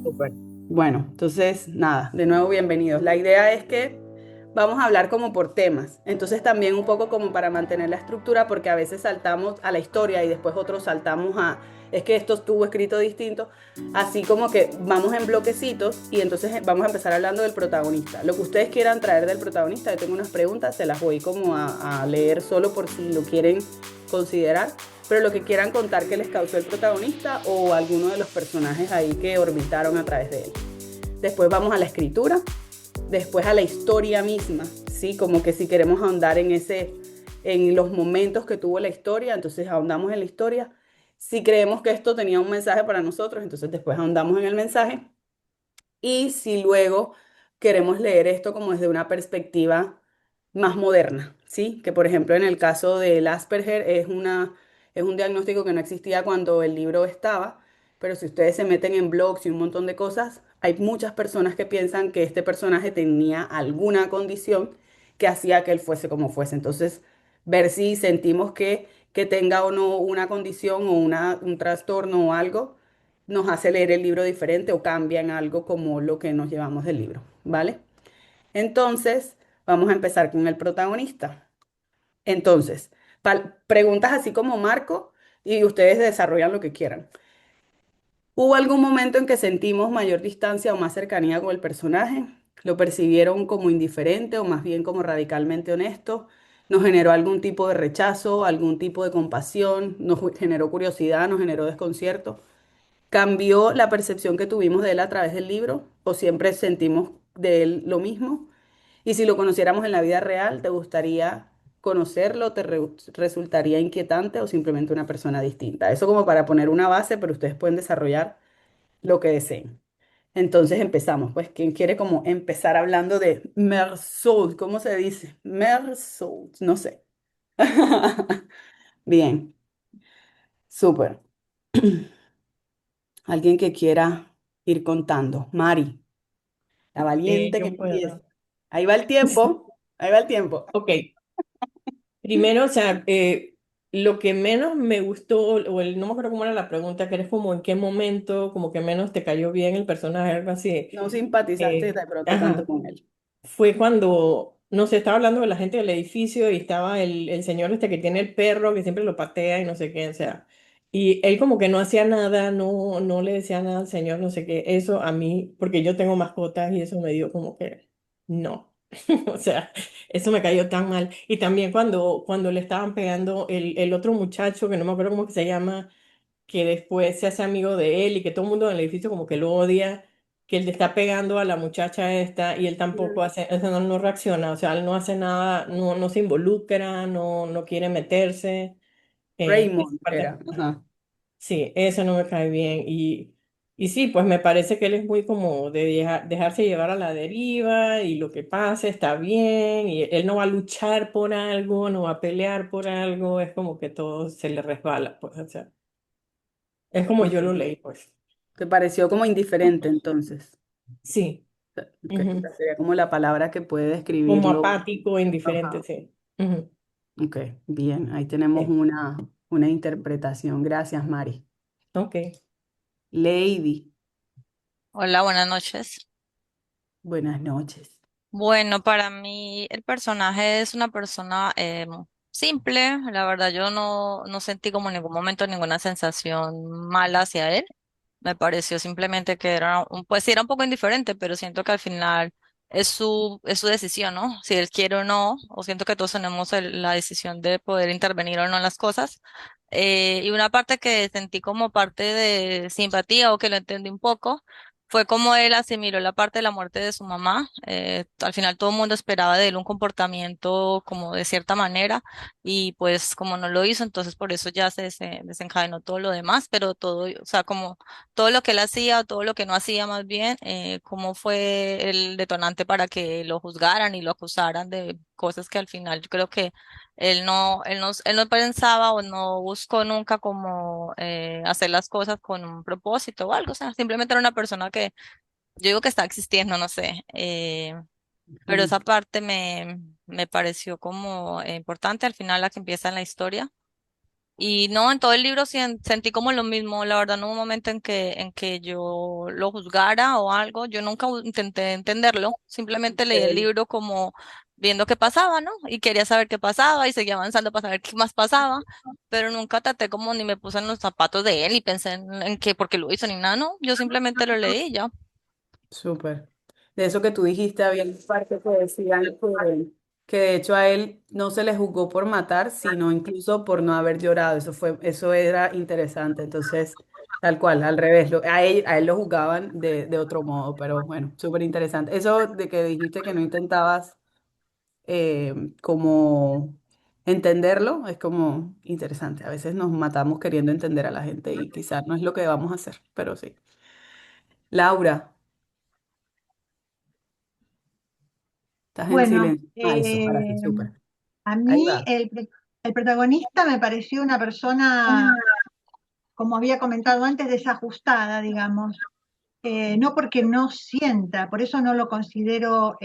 Súper. Bueno, entonces, nada, de nuevo bienvenidos. La idea es que vamos a hablar como por temas. Entonces también un poco como para mantener la estructura, porque a veces saltamos a la historia y después otros saltamos a, es que esto estuvo escrito distinto. Así como que vamos en bloquecitos y entonces vamos a empezar hablando del protagonista. Lo que ustedes quieran traer del protagonista, yo tengo unas preguntas, se las voy como a leer solo por si lo quieren considerar, pero lo que quieran contar que les causó el protagonista o alguno de los personajes ahí que orbitaron a través de él. Después vamos a la escritura, después a la historia misma, ¿sí? Como que si queremos ahondar en ese, en los momentos que tuvo la historia, entonces ahondamos en la historia. Si creemos que esto tenía un mensaje para nosotros, entonces después ahondamos en el mensaje. Y si luego queremos leer esto como desde una perspectiva más moderna, ¿sí? Que por ejemplo en el caso del Asperger es un diagnóstico que no existía cuando el libro estaba, pero si ustedes se meten en blogs y un montón de cosas, hay muchas personas que piensan que este personaje tenía alguna condición que hacía que él fuese como fuese. Entonces, ver si sentimos que tenga o no una condición o un trastorno o algo nos hace leer el libro diferente o cambia en algo como lo que nos llevamos del libro, ¿vale? Entonces, vamos a empezar con el protagonista. Entonces, preguntas así como Marco y ustedes desarrollan lo que quieran. ¿Hubo algún momento en que sentimos mayor distancia o más cercanía con el personaje? ¿Lo percibieron como indiferente o más bien como radicalmente honesto? ¿Nos generó algún tipo de rechazo, algún tipo de compasión? ¿Nos generó curiosidad, nos generó desconcierto? ¿Cambió la percepción que tuvimos de él a través del libro o siempre sentimos de él lo mismo? Y si lo conociéramos en la vida real, ¿te gustaría conocerlo? ¿Resultaría inquietante o simplemente una persona distinta? Eso como para poner una base, pero ustedes pueden desarrollar lo que deseen. Entonces empezamos. Pues, ¿quién quiere como empezar hablando de Mersault? ¿Cómo se dice? Mersault, no sé. Bien, súper. Alguien que quiera ir contando. Mari. La valiente que Yo empieza. puedo. Ahí va el tiempo. Ahí va el tiempo. Ok, primero, o sea, lo que menos me gustó, no me acuerdo cómo era la pregunta, que eres como en qué momento, como que menos te cayó bien el personaje, algo así. No simpatizaste de pronto tanto Ajá, con él. fue cuando, no sé, estaba hablando de la gente del edificio y estaba el señor este que tiene el perro que siempre lo patea y no sé qué, o sea, y él como que no hacía nada, no le decía nada al señor, no sé qué, eso a mí, porque yo tengo mascotas y eso me dio como que, no, o sea, eso me cayó tan mal. Y también cuando le estaban pegando el otro muchacho, que no me acuerdo cómo que se llama, que después se hace amigo de él y que todo el mundo en el edificio como que lo odia, que él le está pegando a la muchacha esta y él tampoco Mm. hace, o sea, no reacciona, o sea, él no hace nada, no se involucra, no quiere meterse. Esa Raymond parte, era. Ajá. sí, eso no me cae bien. Y sí, pues me parece que él es muy como de dejarse llevar a la deriva y lo que pase está bien y él no va a luchar por algo, no va a pelear por algo, es como que todo se le resbala, pues, o sea, es como Ok. yo lo leí, pues. ¿Te pareció como indiferente entonces? Sí, Ok, ujú. esa sería como la palabra que puede Como describirlo. apático, indiferente, Ajá. sí. Ujú. Ok, bien, ahí tenemos Sí. una interpretación. Gracias, Mari. Ok. Lady, Hola, buenas noches. buenas noches. Bueno, para mí el personaje es una persona simple. La verdad, yo no sentí como en ningún momento ninguna sensación mala hacia él. Me pareció simplemente que era pues sí era un poco indiferente, pero siento que al final es su decisión, ¿no? Si él quiere o no, o siento que todos tenemos la decisión de poder intervenir o no en las cosas. Y una parte que sentí como parte de simpatía o que lo entendí un poco fue como él asimiló la parte de la muerte de su mamá. Al final todo el mundo esperaba de él un comportamiento como de cierta manera y pues como no lo hizo, entonces por eso ya se desencadenó todo lo demás, pero todo, o sea, como todo lo que él hacía o todo lo que no hacía más bien, cómo fue el detonante para que lo juzgaran y lo acusaran de cosas que al final yo creo que él no pensaba o no buscó nunca como hacer las cosas con un propósito o algo, o sea, simplemente era una persona que yo digo que está existiendo, no sé, pero Ujú. esa parte me pareció como importante al final la que empieza en la historia. Y no, en todo el libro sentí como lo mismo, la verdad no hubo un momento en que yo lo juzgara o algo, yo nunca intenté entenderlo, simplemente leí el Ok. libro como viendo qué pasaba, ¿no? Y quería saber qué pasaba y seguía avanzando para saber qué más pasaba, pero nunca traté como ni me puse en los zapatos de él y pensé en que porque lo hizo ni nada, no, yo simplemente lo leí y ya. Súper. De eso que tú dijiste, había una parte que decían que de hecho a él no se le juzgó por matar, sino incluso por no haber llorado. Eso era interesante. Entonces, tal cual, al revés, a él lo juzgaban de otro modo, pero bueno, súper interesante. Eso de que dijiste que no intentabas como entenderlo, es como interesante. A veces nos matamos queriendo entender a la gente y quizás no es lo que vamos a hacer, pero sí. Laura, estás en Bueno, silencio. Ah, eso, ahora sí, súper. a Ahí mí va. el protagonista me pareció una persona, como había comentado antes, desajustada, digamos. No porque no sienta, por eso no lo considero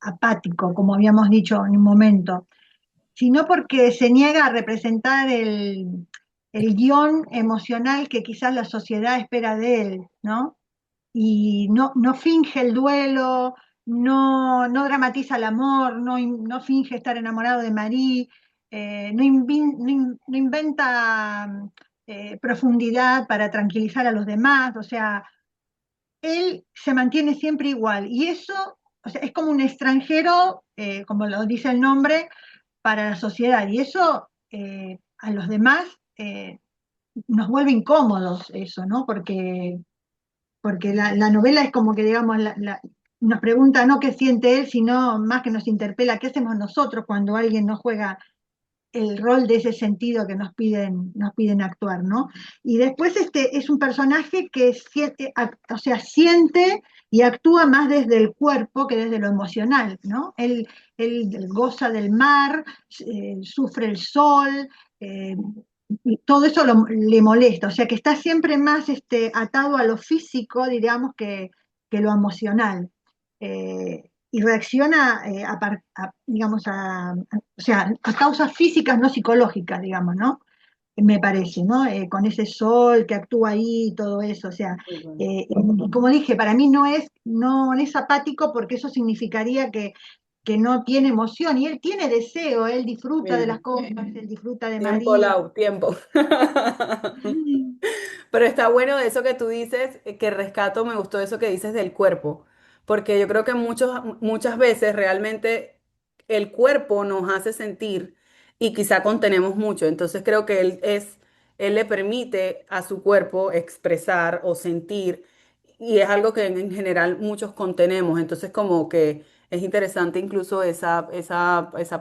apático, como habíamos dicho en un momento, sino porque se niega a representar el guión emocional que quizás la sociedad espera de él, ¿no? Y no finge el duelo, no dramatiza el amor, no finge estar enamorado de Marie, no inventa profundidad para tranquilizar a los demás, o sea, él se mantiene siempre igual y eso, o sea, es como un extranjero, como lo dice el nombre, para la sociedad y eso a los demás nos vuelve incómodos eso, ¿no? Porque la novela es como que, digamos, nos pregunta no qué siente él, sino más que nos interpela qué hacemos nosotros cuando alguien no juega el rol de ese sentido que nos piden actuar, ¿no? Y después este es un personaje que siente, o sea, siente y actúa más desde el cuerpo que desde lo emocional, ¿no? Él goza del mar, sufre el sol, eh, y todo eso le molesta, o sea que está siempre más atado a lo físico, digamos, que lo emocional. Y reacciona digamos, o sea, a causas físicas, no psicológicas, digamos, ¿no? Me parece, ¿no? Con ese sol que actúa ahí y todo eso, o sea, Súper. y como dije, para mí no es apático porque eso significaría que no tiene emoción y él tiene deseo, él disfruta de las Bien. cosas, él disfruta de Tiempo, María. Lau, tiempo. Pero está bueno eso que tú dices, que rescato, me gustó eso que dices del cuerpo, porque yo creo que muchas veces realmente el cuerpo nos hace sentir y quizá contenemos mucho, entonces creo que él le permite a su cuerpo expresar o sentir y es algo que en general muchos contenemos, entonces como que es interesante incluso esa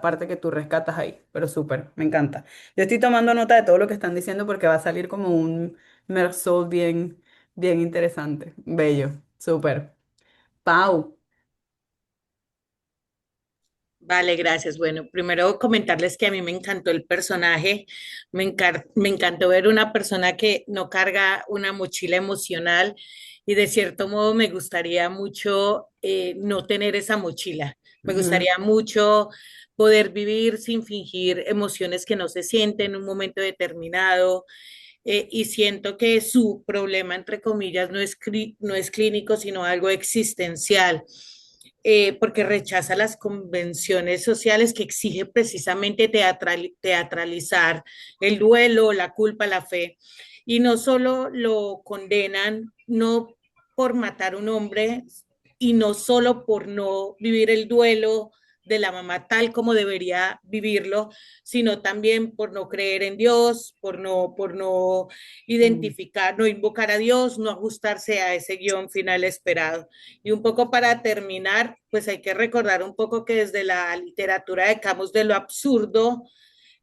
parte que tú rescatas ahí, pero súper, me encanta. Yo estoy tomando nota de todo lo que están diciendo porque va a salir como un Mersol bien interesante. Bello, súper. Pau. Vale, gracias. Bueno, primero comentarles que a mí me encantó el personaje, me encantó ver una persona que no carga una mochila emocional y de cierto modo me gustaría mucho no tener esa mochila. Me Ujú. gustaría mucho poder vivir sin fingir emociones que no se sienten en un momento determinado, y siento que su problema, entre comillas, no es clínico, sino algo existencial, porque rechaza las convenciones sociales que exige precisamente teatralizar el duelo, la culpa, la fe, y no solo lo condenan, no por matar a un hombre, y no solo por no vivir el duelo de la mamá tal como debería vivirlo, sino también por no creer en Dios, por no Mm. identificar, no invocar a Dios, no ajustarse a ese guión final esperado. Y un poco para terminar, pues hay que recordar un poco que desde la literatura de Camus de lo absurdo,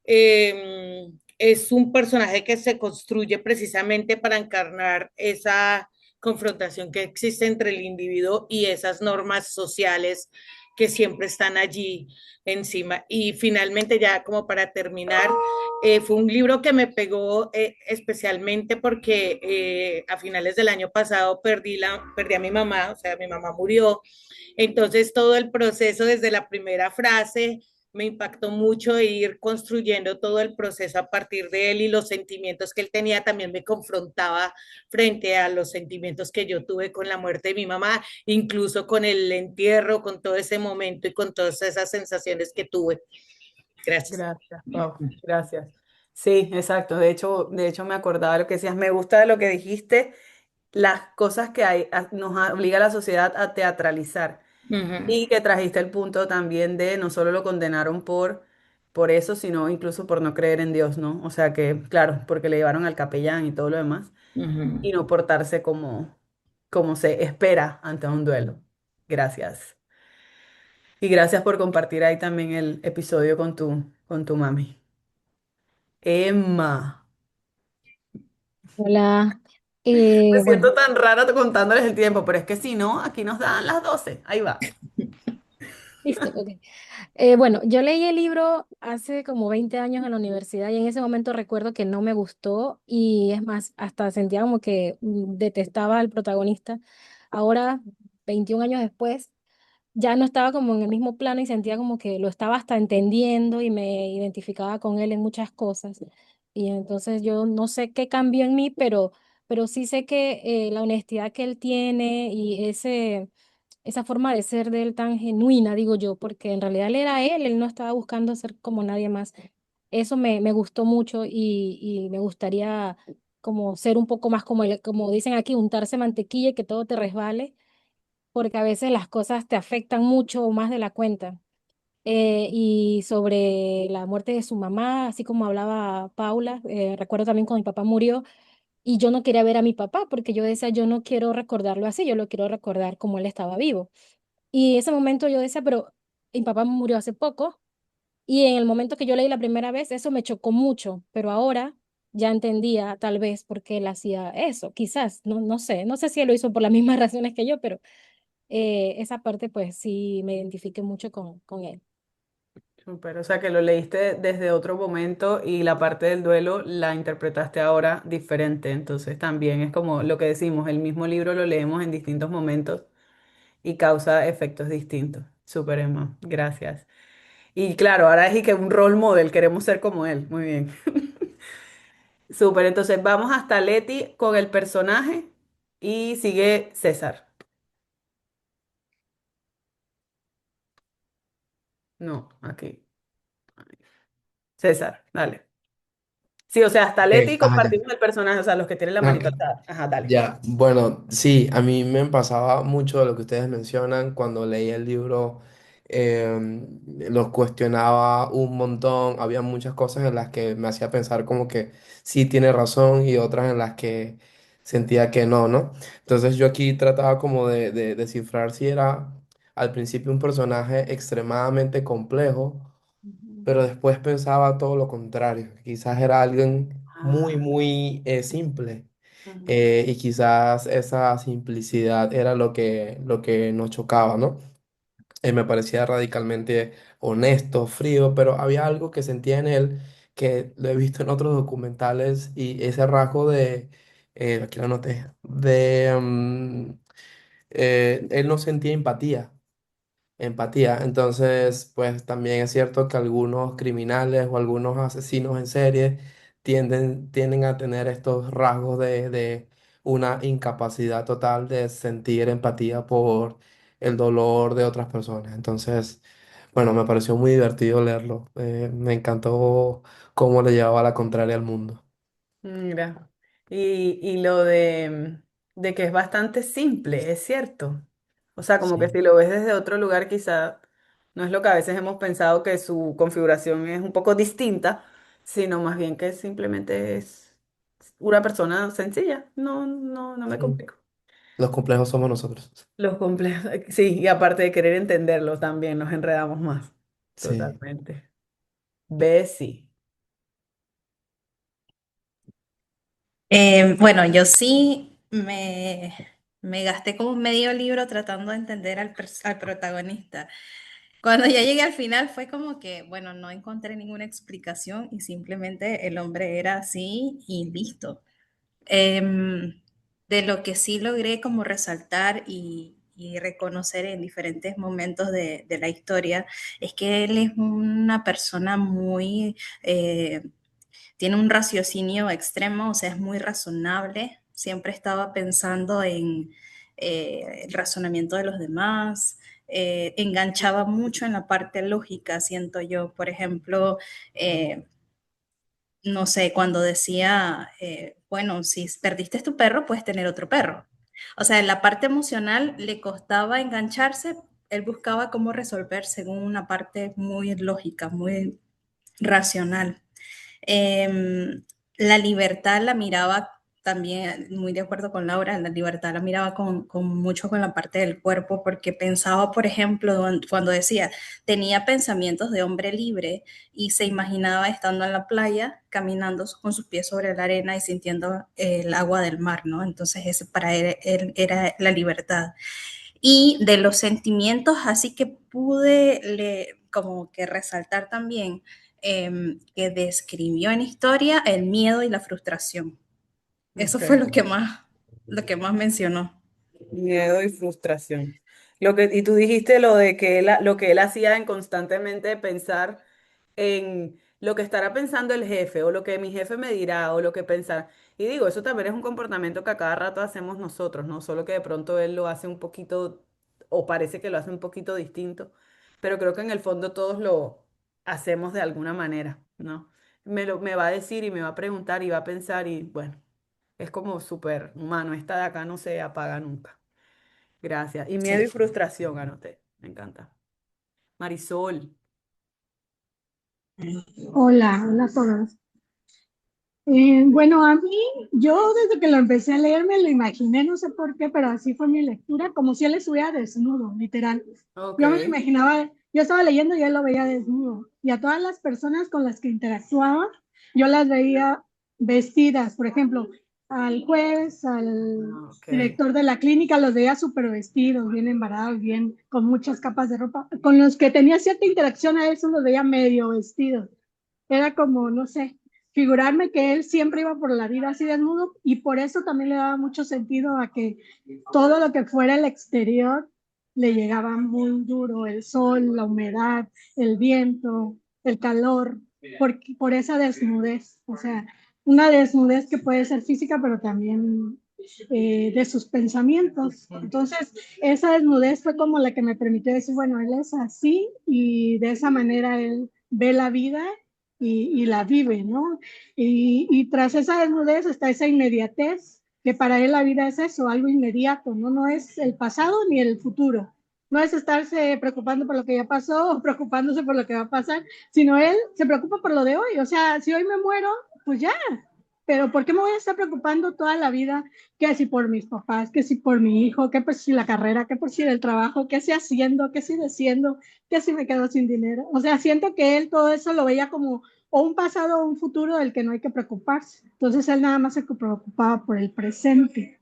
es un personaje que se construye precisamente para encarnar esa confrontación que existe entre el individuo y esas normas sociales que siempre están allí encima. Y finalmente, ya como para terminar, fue un libro que me pegó especialmente porque a finales del año pasado perdí a mi mamá, o sea, mi mamá murió. Entonces todo el proceso desde la primera frase me impactó mucho ir construyendo todo el proceso a partir de él y los sentimientos que él tenía también me confrontaba frente a los sentimientos que yo tuve con la muerte de mi mamá, incluso con el entierro, con todo ese momento y con todas esas sensaciones que tuve. Gracias. Gracias, Pau, gracias. Sí, exacto. De hecho me acordaba de lo que decías. Me gusta de lo que dijiste, las cosas que hay, obliga a la sociedad a teatralizar. Ujú, Y que trajiste el punto también de no solo lo condenaron por eso, sino incluso por no creer en Dios, ¿no? O sea que, claro, porque le llevaron al capellán y todo lo demás, ujú. y no portarse como se espera ante un duelo. Gracias. Y gracias por compartir ahí también el episodio con tu mami. Emma, Hola, me bueno, siento tan rara contándoles el tiempo, pero es que si no, aquí nos dan las 12. Ahí va. listo, ok. Bueno, yo leí el libro hace como 20 años en la universidad y en ese momento recuerdo que no me gustó y es más, hasta sentía como que detestaba al protagonista. Ahora, 21 años después, ya no estaba como en el mismo plano y sentía como que lo estaba hasta entendiendo y me identificaba con él en muchas cosas. Y entonces yo no sé qué cambió en mí, pero sí sé que la honestidad que él tiene y esa forma de ser de él tan genuina, digo yo, porque en realidad él era él no estaba buscando ser como nadie más. Eso me gustó mucho y me gustaría como ser un poco más como él, como dicen aquí, untarse mantequilla y que todo te resbale porque a veces las cosas te afectan mucho más de la cuenta. Y sobre la muerte de su mamá, así como hablaba Paula, recuerdo también cuando mi papá murió y yo no quería ver a mi papá porque yo decía, yo no quiero recordarlo así, yo lo quiero recordar como él estaba vivo. Y en ese momento yo decía, pero mi papá murió hace poco y en el momento que yo leí la primera vez, eso me chocó mucho, pero ahora ya entendía tal vez por qué él hacía eso, quizás, no sé si él lo hizo por las mismas razones que yo, pero esa parte pues sí me identifiqué mucho con él. Súper, o sea que lo leíste desde otro momento y la parte del duelo la interpretaste ahora diferente. Entonces también es como lo que decimos, el mismo libro lo leemos en distintos momentos y causa efectos distintos. Súper, Emma, gracias. Y claro, ahora es y que un role model, queremos ser como él. Muy bien. Súper, entonces vamos hasta Leti con el personaje y sigue César. No, aquí. César, dale. Sí, o sea, hasta Leti Ya. compartimos el personaje, o sea, los que tienen la Ah, manito ok. alzada. Ajá, dale. Ya, bueno, sí, a mí me pasaba mucho de lo que ustedes mencionan cuando leí el libro, los cuestionaba un montón, había muchas cosas en las que me hacía pensar como que sí tiene razón y otras en las que sentía que no, ¿no? Entonces yo aquí trataba como de descifrar si era al principio un personaje extremadamente complejo, Ujú. pero después pensaba todo lo contrario, quizás era alguien muy, Ah, muy simple. ujú. Y quizás esa simplicidad era lo que nos chocaba, ¿no? Me parecía radicalmente honesto, frío, pero había algo que sentía en él que lo he visto en otros documentales y ese rasgo aquí lo anoté, él no sentía empatía. Entonces, pues también es cierto que algunos criminales o algunos asesinos en serie tienden a tener estos rasgos de una incapacidad total de sentir empatía por el dolor de otras personas. Entonces, bueno, me pareció muy divertido leerlo. Me encantó cómo le llevaba la contraria al mundo. Mira, y lo de que es bastante simple, es cierto. O sea, como que Sí, si lo ves desde otro lugar, quizá no es lo que a veces hemos pensado que su configuración es un poco distinta, sino más bien que simplemente es una persona sencilla. No, no, no me sí. complico. Los complejos somos nosotros. Los complejos, sí, y aparte de querer entenderlo también nos enredamos más. Sí. Totalmente. Bessie. Bueno, yo sí me gasté como medio libro tratando de entender al protagonista. Cuando ya llegué al final fue como que, bueno, no encontré ninguna explicación y simplemente el hombre era así y listo. De lo que sí logré como resaltar y reconocer en diferentes momentos de la historia es que él es una persona muy, tiene un raciocinio extremo, o sea, es muy razonable, siempre estaba pensando en el razonamiento de los demás, enganchaba mucho en la parte lógica, siento yo, por ejemplo, no sé, cuando decía, bueno, si perdiste tu perro, puedes tener otro perro. O sea, en la parte emocional le costaba engancharse, él buscaba cómo resolver según una parte muy lógica, muy racional. La libertad la miraba también, muy de acuerdo con Laura, la libertad la miraba con mucho con la parte del cuerpo, porque pensaba, por ejemplo, cuando decía, tenía pensamientos de hombre libre y se imaginaba estando en la playa, caminando con sus pies sobre la arena y sintiendo el agua del mar, ¿no? Entonces, ese para él era la libertad. Y de los sentimientos, así que como que resaltar también que describió en historia el miedo y la frustración. Eso fue Ok. lo que más mencionó. Miedo y frustración. Y tú dijiste lo de que lo que él hacía en constantemente pensar en lo que estará pensando el jefe o lo que mi jefe me dirá o lo que pensará. Y digo, eso también es un comportamiento que a cada rato hacemos nosotros, ¿no? Solo que de pronto él lo hace un poquito, o parece que lo hace un poquito distinto, pero creo que en el fondo todos lo hacemos de alguna manera, ¿no? Me va a decir y me va a preguntar y va a pensar y bueno, es como súper humano. Esta de acá no se apaga nunca. Gracias. Y miedo y Sí. frustración, anoté. Me encanta. Marisol. Hola, hola a todos. Bueno, a mí, yo desde que lo empecé a leer me lo imaginé, no sé por qué, pero así fue mi lectura, como si él estuviera desnudo, literal. Ok. Yo me lo imaginaba, yo estaba leyendo y él lo veía desnudo. Y a todas las personas con las que interactuaba, yo las veía vestidas. Por ejemplo, al juez, al Ah, ok. director de la clínica, los veía súper vestidos, bien embarados, bien, con muchas capas de ropa. Con los que tenía cierta interacción a eso, los veía medio vestidos. Era como, no sé, figurarme que él siempre iba por la vida así desnudo y por eso también le daba mucho sentido a que todo lo que fuera el exterior le llegaba muy duro, el sol, la humedad, el viento, el calor, por esa desnudez, o sea, una desnudez que puede ser física, pero también de sus pensamientos. Entonces, esa desnudez fue como la que me permitió decir, bueno, él es así y de esa manera él ve la vida y la vive, ¿no? Y tras esa desnudez está esa inmediatez, que para él la vida es eso, algo inmediato, ¿no? No es el pasado ni el futuro. No es estarse preocupando por lo que ya pasó o preocupándose por lo que va a pasar, sino él se preocupa por lo de hoy. O sea, si hoy me muero, pues ya. Pero ¿por qué me voy a estar preocupando toda la vida? Que si por mis papás, que si por mi hijo, que pues si la carrera, que por si el trabajo, que si haciendo, que si diciendo, que si me quedo sin dinero. O sea, siento que él todo eso lo veía como o un pasado o un futuro del que no hay que preocuparse. Entonces él nada más se preocupaba por el presente.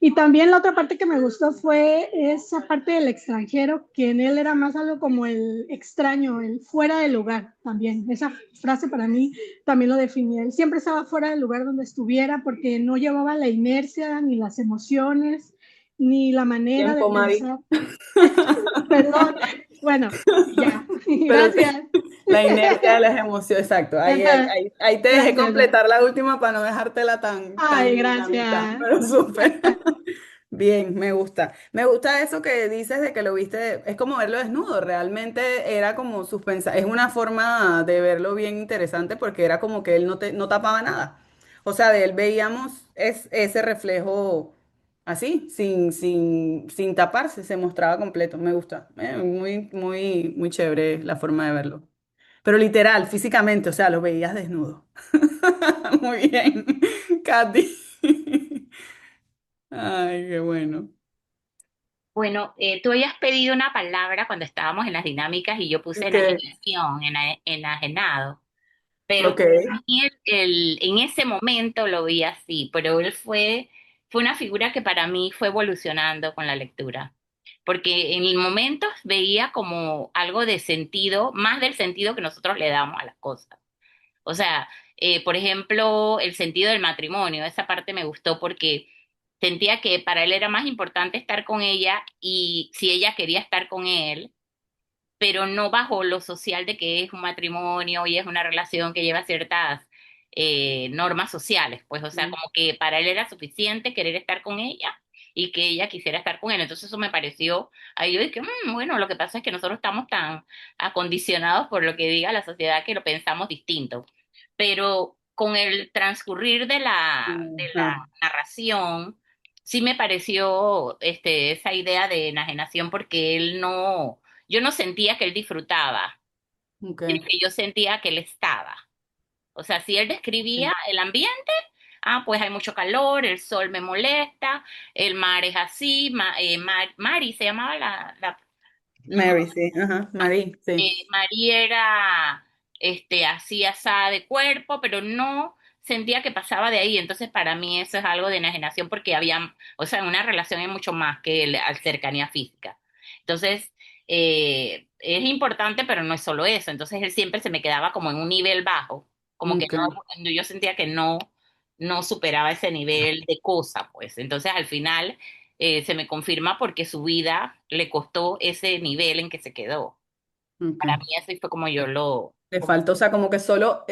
Y también la otra parte que me gustó fue esa parte del extranjero, que en él era más algo como el extraño, el fuera de lugar también. Esa frase para mí también lo definía. Él siempre estaba fuera del lugar donde estuviera porque no llevaba la inercia, ni las emociones, ni la manera de Tiempo, Mari. pensar. Perdón. Bueno, ya. Pero Gracias. la inercia de las emociones, exacto. Ahí te dejé Gracias. completar la última para no dejártela tan Ay, la mitad, gracias. pero súper. Bien, me gusta. Me gusta eso que dices de que lo viste, es como verlo desnudo, realmente era como es una forma de verlo bien interesante porque era como que él no tapaba nada. O sea, de él veíamos ese reflejo así, sin taparse, se mostraba completo. Me gusta. Muy, muy, muy chévere la forma de verlo. Pero literal, físicamente, o sea, lo veías desnudo. Muy bien, Katy. Ay, qué bueno. Bueno, tú habías pedido una palabra cuando estábamos en las dinámicas y yo puse Ok, enajenación, enajenado. Pero ok. para mí en ese momento lo vi así, pero fue una figura que para mí fue evolucionando con la lectura. Porque en el momento veía como algo de sentido, más del sentido que nosotros le damos a las cosas. O sea, por ejemplo, el sentido del matrimonio, esa parte me gustó porque sentía que para él era más importante estar con ella y si ella quería estar con él, pero no bajo lo social de que es un matrimonio y es una relación que lleva ciertas normas sociales, pues, o sea, Mm, como que para él era suficiente querer estar con ella y que ella quisiera estar con él. Entonces eso me pareció, ahí yo dije, bueno, lo que pasa es que nosotros estamos tan acondicionados por lo que diga la sociedad que lo pensamos distinto. Pero con el transcurrir de la ajá, narración, sí me pareció esa idea de enajenación porque él no, yo no sentía que él disfrutaba, ok, sino que yo sentía que él estaba. O sea, si él describía ok. el ambiente, pues hay mucho calor, el sol me molesta, el mar es así, Mari se llamaba no me Mary, sí, ajá, Marie, sí. María era así asada de cuerpo, pero no sentía que pasaba de ahí. Entonces, para mí eso es algo de enajenación porque había, o sea, una relación es mucho más que la cercanía física. Entonces, es importante, pero no es solo eso. Entonces, él siempre se me quedaba como en un nivel bajo, como que Ok, no, yo sentía que no superaba ese nivel de cosa, pues. Entonces, al final, se me confirma porque su vida le costó ese nivel en que se quedó. ok. Para mí así fue como yo lo... Le falta, o sea, como que solo,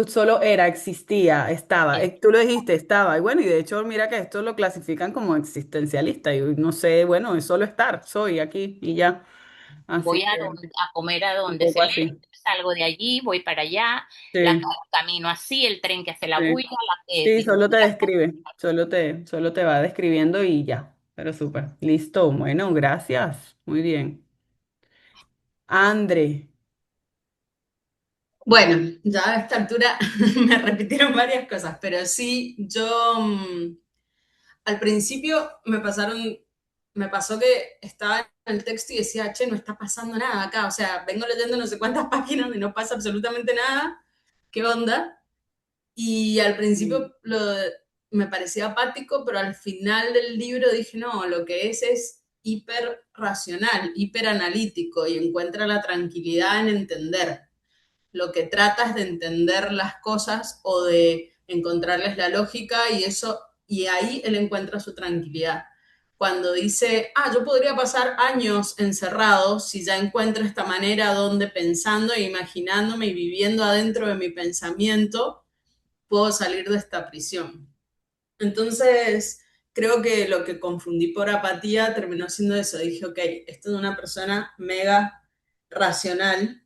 solo era, existía, estaba. Sí. Tú lo dijiste, estaba. Y bueno, y de hecho, mira que esto lo clasifican como existencialista. Y no sé, bueno, es solo estar, soy aquí y ya. Así Voy que a comer a un donde se poco le así. salgo de allí, voy para allá, Sí, camino así, el tren que hace la sí. bulla, Sí, si solo te describe, solo te va describiendo y ya. Pero súper. Listo. Bueno, gracias. Muy bien. André. Bueno, ya a esta altura me repitieron varias cosas, pero sí, yo al principio me pasó que estaba en el texto y decía, che, no está pasando nada acá, o sea, vengo leyendo no sé cuántas páginas y no pasa absolutamente nada, ¿qué onda? Y al Mm, principio me parecía apático, pero al final del libro dije, no, lo que es hiper racional, hiper analítico y encuentra la tranquilidad en entender. Lo que trata es de entender las cosas o de encontrarles la lógica y eso, y ahí él encuentra su tranquilidad. Cuando dice, yo podría pasar años encerrado si ya encuentro esta manera donde pensando e imaginándome y viviendo adentro de mi pensamiento, puedo salir de esta prisión. Entonces, creo que lo que confundí por apatía terminó siendo eso. Dije, ok, esto es una persona mega racional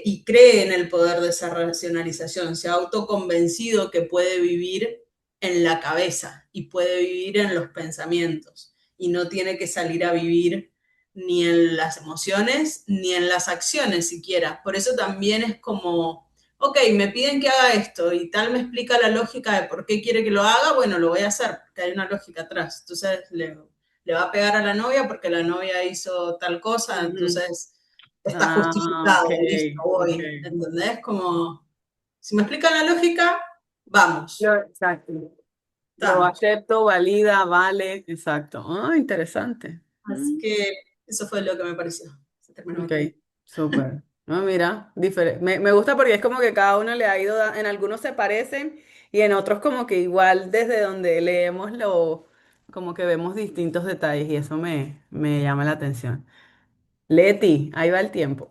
y cree en el poder de esa racionalización, se ha autoconvencido que puede vivir en la cabeza y puede vivir en los pensamientos y no tiene que salir a vivir ni en las emociones ni en las acciones siquiera. Por eso también es como, ok, me piden que haga esto y tal me explica la lógica de por qué quiere que lo haga, bueno, lo voy a hacer, porque hay una lógica atrás. Entonces le va a pegar a la novia porque la novia hizo tal cosa, ujú. entonces está Ah, ok, justificado, listo, ok. voy, ¿entendés? Como, si me explican la lógica, vamos, Exacto. Lo está. acepto, valida, vale, exacto. Ah, interesante. Así que eso fue lo que me pareció. Se terminó Ok, aquí. súper. No, mira, me gusta porque es como que cada uno le ha ido, en algunos se parecen y en otros como que igual desde donde leemos como que vemos distintos detalles y eso me llama la atención. Leti, ahí va el tiempo.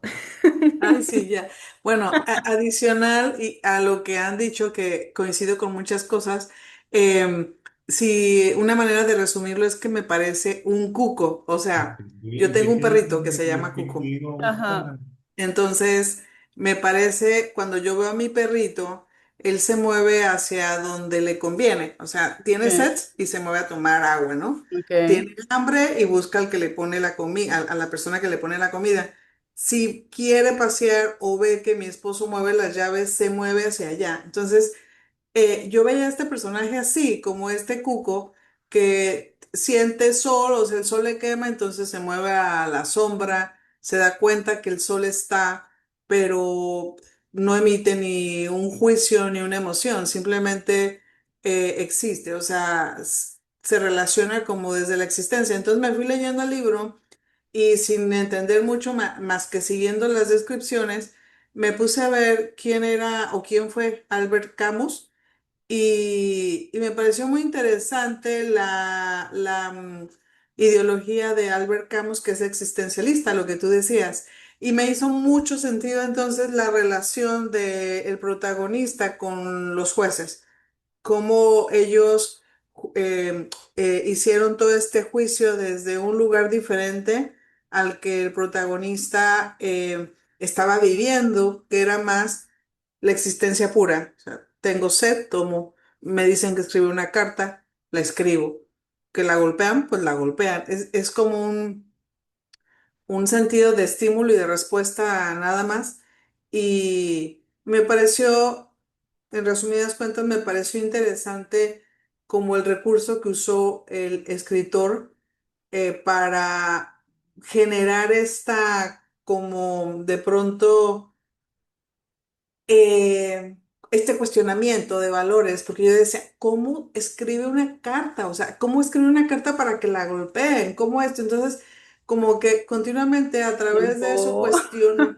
Ay, sí, ya. Bueno, adicional y a lo que han dicho, que coincido con muchas cosas, em, si una manera de resumirlo es que me parece un cuco. O sea, yo tengo un perrito que se llama Cuco. Ajá, Entonces, me parece, cuando yo veo a mi perrito, él se mueve hacia donde le conviene. O sea, tiene ok, sed y se mueve a tomar agua, ¿no? ok. Tiene hambre y busca al que le pone la comida, a la persona que le pone la comida. Si quiere pasear o ve que mi esposo mueve las llaves, se mueve hacia allá. Entonces, yo veía a este personaje así, como este cuco que siente sol, o sea, el sol le quema, entonces se mueve a la sombra, se da cuenta que el sol está, pero no emite ni un juicio ni una emoción, simplemente existe, o sea, se relaciona como desde la existencia. Entonces me fui leyendo el libro y sin entender mucho más que siguiendo las descripciones, me puse a ver quién era o quién fue Albert Camus y me pareció muy interesante la ideología de Albert Camus, que es existencialista, lo que tú decías. Y me hizo mucho sentido entonces la relación del protagonista con los jueces, cómo ellos hicieron todo este juicio desde un lugar diferente al que el protagonista estaba viviendo, que era más la existencia pura. O sea, tengo sed, tomo, me dicen que escribe una carta, la escribo. Que la golpean, pues la golpean. Es como un sentido de estímulo y de respuesta nada más. Y me pareció, en resumidas cuentas, me pareció interesante como el recurso que usó el escritor para generar esta, como de pronto, eh, este cuestionamiento de valores, porque yo decía, ¿cómo escribe una carta? O sea, ¿cómo escribe una carta para que la golpeen? ¿Cómo esto? Entonces, como que continuamente a través de eso Tiempo. cuestiona.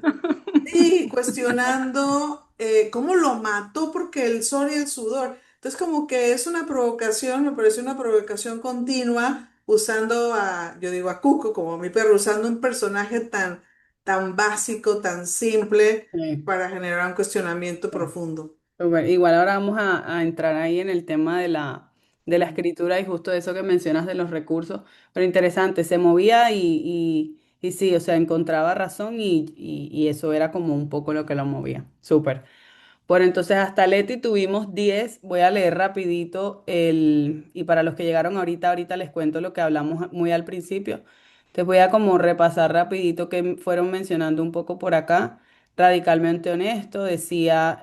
Sí, cuestionando cómo lo mató porque el sol y el sudor. Entonces, como que es una provocación, me parece una provocación continua, usando yo digo a Cuco como mi perro, usando un personaje tan básico, tan simple, Sí. para generar un cuestionamiento profundo. Súper. Igual ahora vamos a entrar ahí en el tema de la escritura y justo eso que mencionas de los recursos, pero interesante, se movía y sí, o sea, encontraba razón y eso era como un poco lo que lo movía. Súper. Bueno, entonces hasta Leti tuvimos 10. Voy a leer rapidito y para los que llegaron ahorita les cuento lo que hablamos muy al principio. Te voy a como repasar rapidito que fueron mencionando un poco por acá. Radicalmente honesto, decía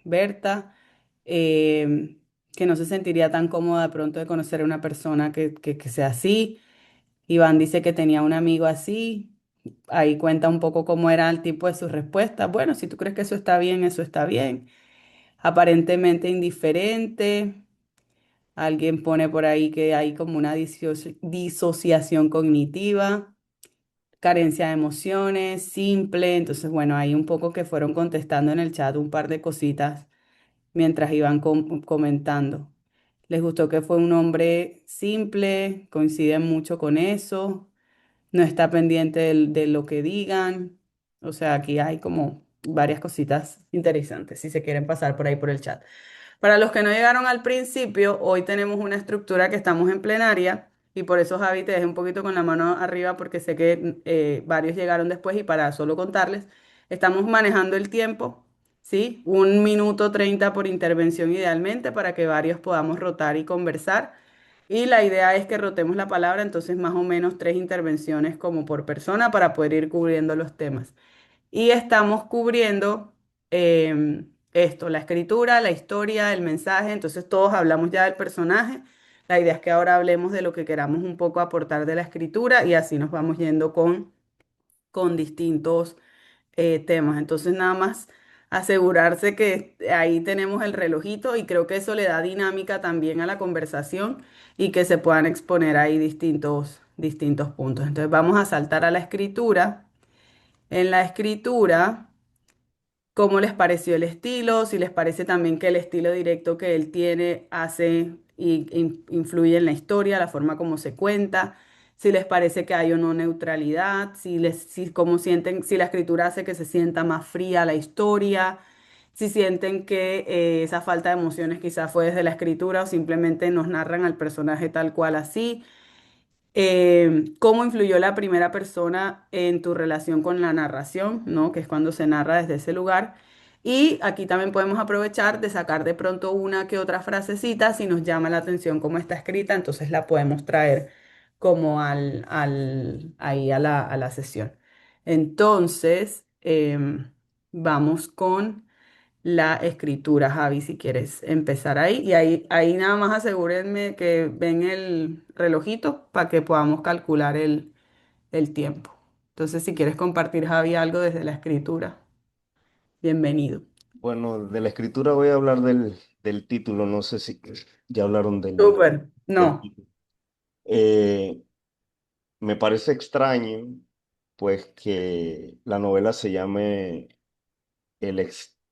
Berta, que no se sentiría tan cómoda de pronto de conocer a una persona que sea así. Iván dice que tenía un amigo así. Ahí cuenta un poco cómo era el tipo de sus respuestas. Bueno, si tú crees que eso está bien, eso está bien. Aparentemente indiferente. Alguien pone por ahí que hay como una disociación cognitiva, carencia de emociones, simple. Entonces, bueno, hay un poco que fueron contestando en el chat un par de cositas mientras iban comentando. Les gustó que fue un hombre simple, coinciden mucho con eso, no está pendiente de lo que digan. O sea, aquí hay como varias cositas interesantes si se quieren pasar por ahí por el chat. Para los que no llegaron al principio, hoy tenemos una estructura que estamos en plenaria y por eso Javi te dejé un poquito con la mano arriba porque sé que varios llegaron después y para solo contarles, estamos manejando el tiempo, ¿sí? 1 minuto 30 por intervención idealmente para que varios podamos rotar y conversar. Y la idea es que rotemos la palabra, entonces más o menos 3 intervenciones como por persona para poder ir cubriendo los temas. Y estamos cubriendo esto, la escritura, la historia, el mensaje, entonces todos hablamos ya del personaje. La idea es que ahora hablemos de lo que queramos un poco aportar de la escritura y así nos vamos yendo con distintos temas. Entonces nada más asegurarse que ahí tenemos el relojito y creo que eso le da dinámica también a la conversación y que se puedan exponer ahí distintos puntos. Entonces vamos a saltar a la escritura. En la escritura, ¿cómo les pareció el estilo? Si les parece también que el estilo directo que él tiene hace y influye en la historia, la forma como se cuenta. Si les parece que hay o no neutralidad, si cómo sienten, si la escritura hace que se sienta más fría la historia, si sienten que esa falta de emociones quizás fue desde la escritura o simplemente nos narran al personaje tal cual así. ¿Cómo influyó la primera persona en tu relación con la narración, ¿no? Que es cuando se narra desde ese lugar. Y aquí también podemos aprovechar de sacar de pronto una que otra frasecita si nos llama la atención cómo está escrita, entonces la podemos traer como ahí a la sesión. Entonces, vamos con la escritura, Javi, si quieres empezar ahí. Y ahí nada más asegúrenme que ven el relojito para que podamos calcular el tiempo. Entonces, si quieres compartir, Javi, algo desde la escritura, bienvenido. Bueno, de la escritura voy a hablar del título, no sé si ya hablaron Súper, del no, título. Eh, Me parece extraño, pues, que la novela se llame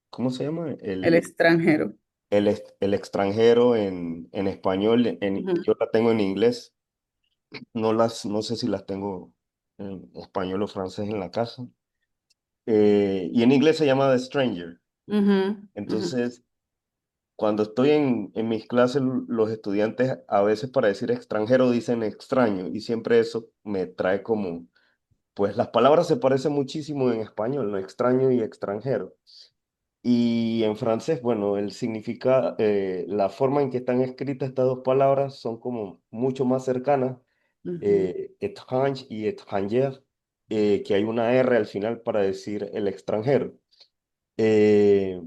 ¿cómo se llama? el extranjero. el extranjero en español, Ujú, yo la tengo en inglés, no sé si las tengo en español o francés en la casa. Y en inglés se llama The Stranger. ujú, ujú, Entonces, cuando estoy en mis clases, los estudiantes a veces para decir extranjero dicen extraño y siempre eso me trae como, pues las palabras se parecen muchísimo en español, ¿no? Extraño y extranjero. Y en francés, bueno, el significado, la forma en que están escritas estas dos palabras son como mucho más cercanas, ujú. étrange y étrangère, que hay una R al final para decir el extranjero. Eh,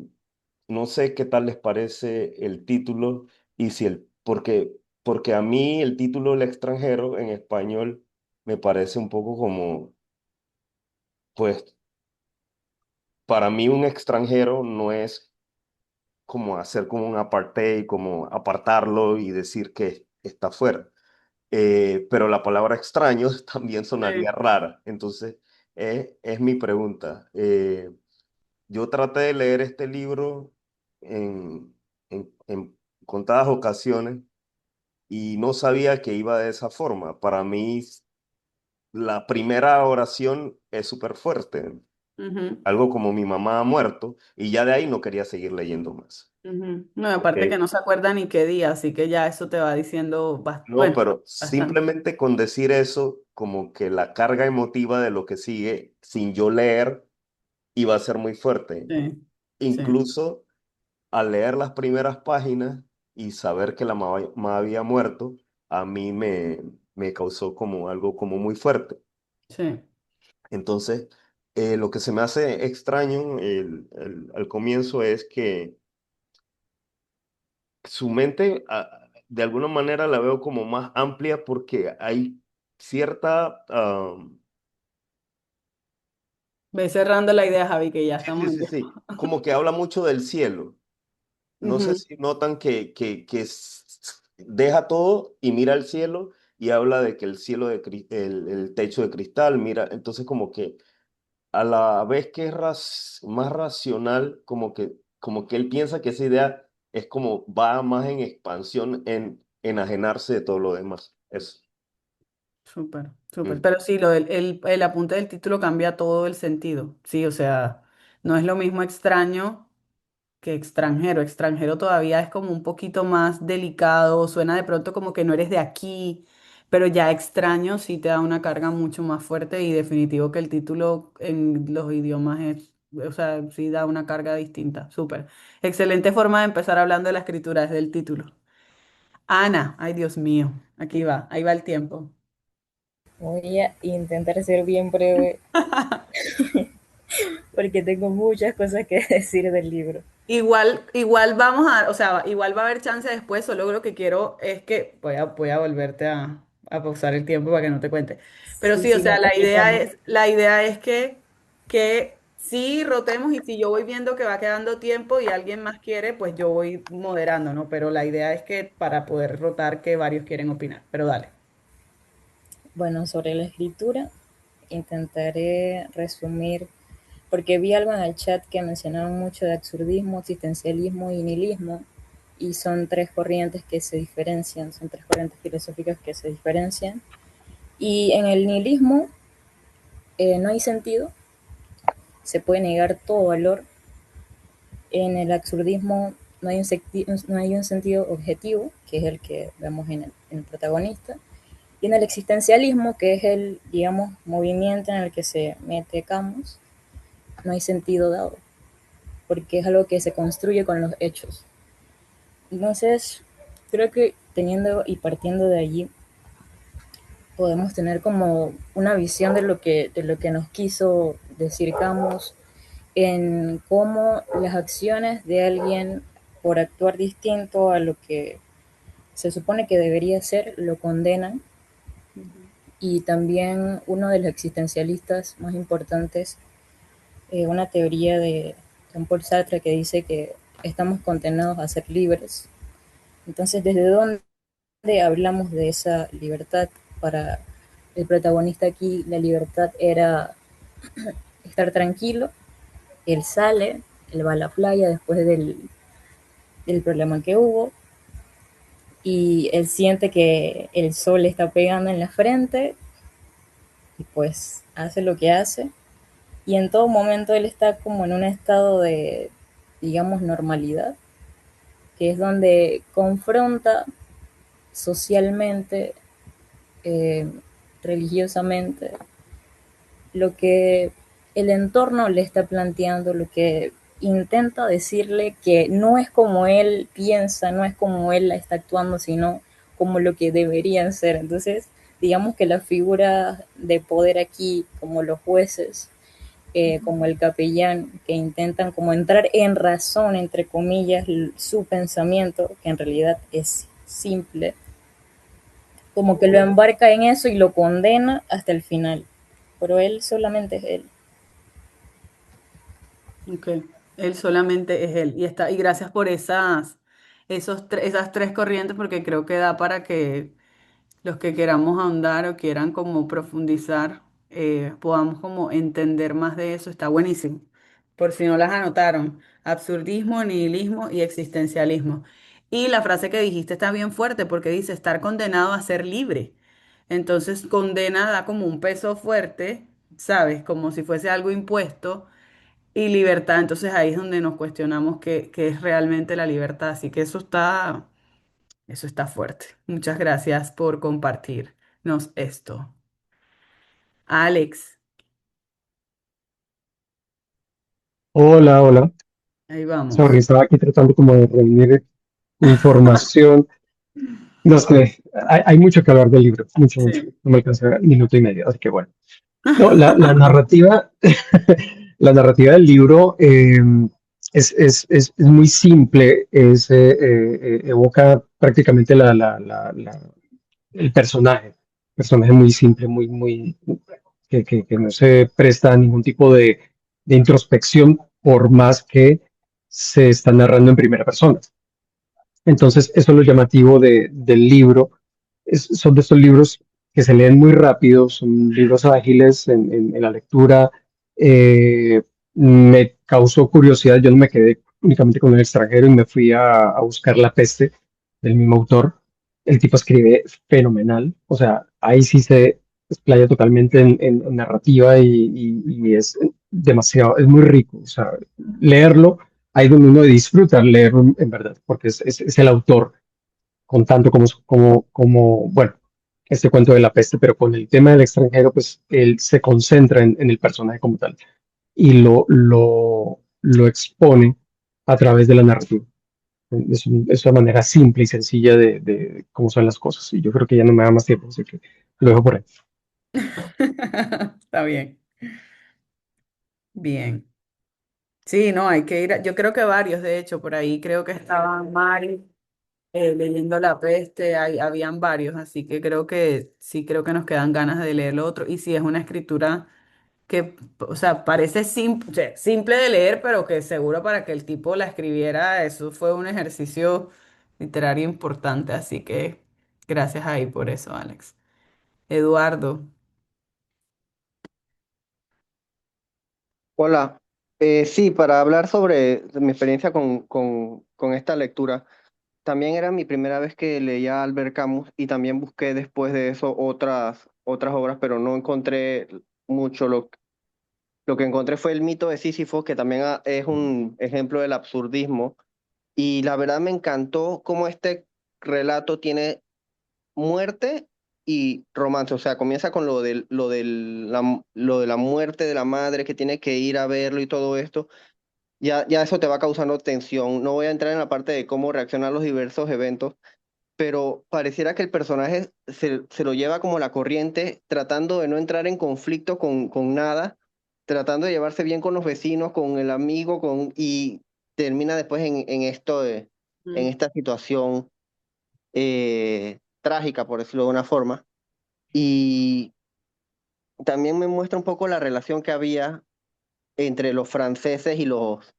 no sé qué tal les parece el título y si porque a mí el título El extranjero en español me parece un poco como, pues, para mí un extranjero no es como hacer como un apartheid, como apartarlo y decir que está fuera. Pero la palabra extraño también sonaría Sí. rara. Entonces, es mi pregunta. Yo traté de leer este libro en, en contadas ocasiones y no sabía que iba de esa forma. Para mí, la primera oración es súper fuerte, Ujú, algo como mi mamá ha muerto, y ya de ahí no quería seguir leyendo más. ujú. No, aparte que Porque, no se acuerda ni qué día, así que ya eso te va diciendo, no, bueno, pero bastante. simplemente con decir eso, como que la carga emotiva de lo que sigue, sin yo leer, iba a ser muy fuerte. Sí, sí, Incluso al leer las primeras páginas y saber que la mamá había muerto, a mí me causó como algo como muy fuerte. sí. Entonces, lo que se me hace extraño al comienzo es que su mente, de alguna manera, la veo como más amplia porque hay cierta... Ve cerrando la idea, Javi, que ya sí, estamos en sí, tiempo. sí, como que habla mucho del cielo. No sé Ujú, si notan que deja todo y mira al cielo y habla de que el cielo el techo de cristal, mira, entonces como que a la vez que es más racional, como que él piensa que esa idea es como va más en expansión, en enajenarse de todo lo demás. Eso. súper, súper. Mm. Pero sí, el apunte del título cambia todo el sentido. Sí, o sea, no es lo mismo extraño que extranjero. Extranjero todavía es como un poquito más delicado, suena de pronto como que no eres de aquí, pero ya extraño sí te da una carga mucho más fuerte y definitivo que el título en los idiomas es, o sea, sí da una carga distinta. Súper. Excelente forma de empezar hablando de la escritura desde el título. Ana, ay Dios mío, aquí va, ahí va el tiempo. Voy a intentar ser bien breve porque tengo muchas cosas que decir del libro. Igual vamos a, o sea, igual va a haber chance después, solo lo que quiero es que voy a volverte a pausar el tiempo para que no te cuente. Pero Sí, sí, o sí, no sea, te quitamos. la idea es que sí rotemos y si yo voy viendo que va quedando tiempo y alguien más quiere, pues yo voy moderando, ¿no? Pero la idea es que para poder rotar que varios quieren opinar. Pero dale. Bueno, sobre la escritura, intentaré resumir, porque vi algo en el chat que mencionaban mucho de absurdismo, existencialismo y nihilismo, y son tres corrientes que se diferencian, son tres corrientes filosóficas que se diferencian. Y en el nihilismo no hay sentido, se puede negar todo valor. En el absurdismo no hay un sentido objetivo, que es el que vemos en el protagonista. Y en el existencialismo, que es el, digamos, movimiento en el que se mete Camus, no hay sentido dado, porque es algo que se construye con los hechos. Entonces, creo que teniendo y partiendo de allí, podemos tener como una visión de lo que nos quiso decir Camus en cómo las acciones de alguien por actuar distinto a lo que se supone que debería ser lo condenan. Ujú. Y también uno de los existencialistas más importantes, una teoría de Jean-Paul Sartre que dice que estamos condenados a ser libres. Entonces, ¿desde dónde hablamos de esa libertad? Para el protagonista aquí, la libertad era estar tranquilo. Él sale, él va a la playa después el problema que hubo, y él siente que el sol le está pegando en la frente y pues hace lo que hace, y en todo momento él está como en un estado de, digamos, normalidad, que es donde confronta socialmente, eh, religiosamente, lo que el entorno le está planteando, lo que intenta decirle que no es como él piensa, no es como él está actuando, sino como lo que deberían ser. Entonces, digamos que la figura de poder aquí, como los jueces, como el capellán, que intentan como entrar en razón, entre comillas, su pensamiento, que en realidad es simple, como que lo embarca en eso y lo condena hasta el final. Pero él solamente es él. Ok, él solamente es él. Y gracias por esas tres corrientes, porque creo que da para que los que queramos ahondar o quieran como profundizar, podamos como entender más de eso. Está buenísimo. Por si no las anotaron, absurdismo, nihilismo y existencialismo. Y la frase que dijiste está bien fuerte porque dice estar condenado a ser libre. Entonces, condena da como un peso fuerte, ¿sabes? Como si fuese algo impuesto y libertad. Entonces ahí es donde nos cuestionamos qué es realmente la libertad. Así que eso está fuerte. Muchas gracias por compartirnos esto. Alex, Hola, hola. ahí Sorry, vamos. estaba aquí tratando como de reunir información. No sé, hay mucho que hablar del libro, mucho, mucho. Sí. No me alcanza minuto y medio, así que bueno. No, la narrativa, la narrativa del libro es muy simple, evoca prácticamente el personaje muy simple, que no se presta a ningún tipo de introspección, por más que se está narrando en primera persona. Entonces, eso es lo llamativo del libro. Son de estos libros que se leen muy rápido, son libros ágiles en la lectura. Eh, Me causó curiosidad, yo no me quedé únicamente con el extranjero y me fui a buscar La peste del mismo autor. El tipo escribe fenomenal, o sea, ahí sí se explaya totalmente en narrativa y es demasiado, es muy rico, o sea, leerlo ahí donde uno disfruta leerlo en verdad, porque es el autor contando bueno, este cuento de la peste, pero con el tema del extranjero, pues él se concentra en el personaje como tal y lo expone a través de la narrativa. Es una manera simple y sencilla de cómo son las cosas. Y yo creo que ya no me da más tiempo, así que lo dejo por ahí. Está bien. Bien. Sí, no, hay que ir. Yo creo que varios, de hecho, por ahí creo que estaba Mari leyendo La peste, habían varios, así que creo que sí, creo que nos quedan ganas de leer lo otro. Y sí, es una escritura que, o sea, parece simple, o sea, simple de leer, pero que seguro para que el tipo la escribiera, eso fue un ejercicio literario importante, así que gracias ahí por eso, Alex. Eduardo, Hola, sí, para hablar sobre mi experiencia con esta lectura, también era mi primera vez que leía a Albert Camus y también busqué después de eso otras obras, pero no encontré mucho. Lo que encontré fue el mito de Sísifo, que también es un ejemplo del absurdismo, y la verdad me encantó cómo este relato tiene muerte y romance. O sea, comienza con lo de la muerte de la madre que tiene que ir a verlo y todo esto. Ya eso te va causando tensión. No voy a entrar en la parte de cómo reaccionan los diversos eventos, pero pareciera que el personaje se lo lleva como la corriente, tratando de no entrar en conflicto con nada, tratando de llevarse bien con los vecinos, con el amigo, y termina después en esta situación trágica, por decirlo de una forma. Y también me muestra un poco la relación que había entre los franceses y los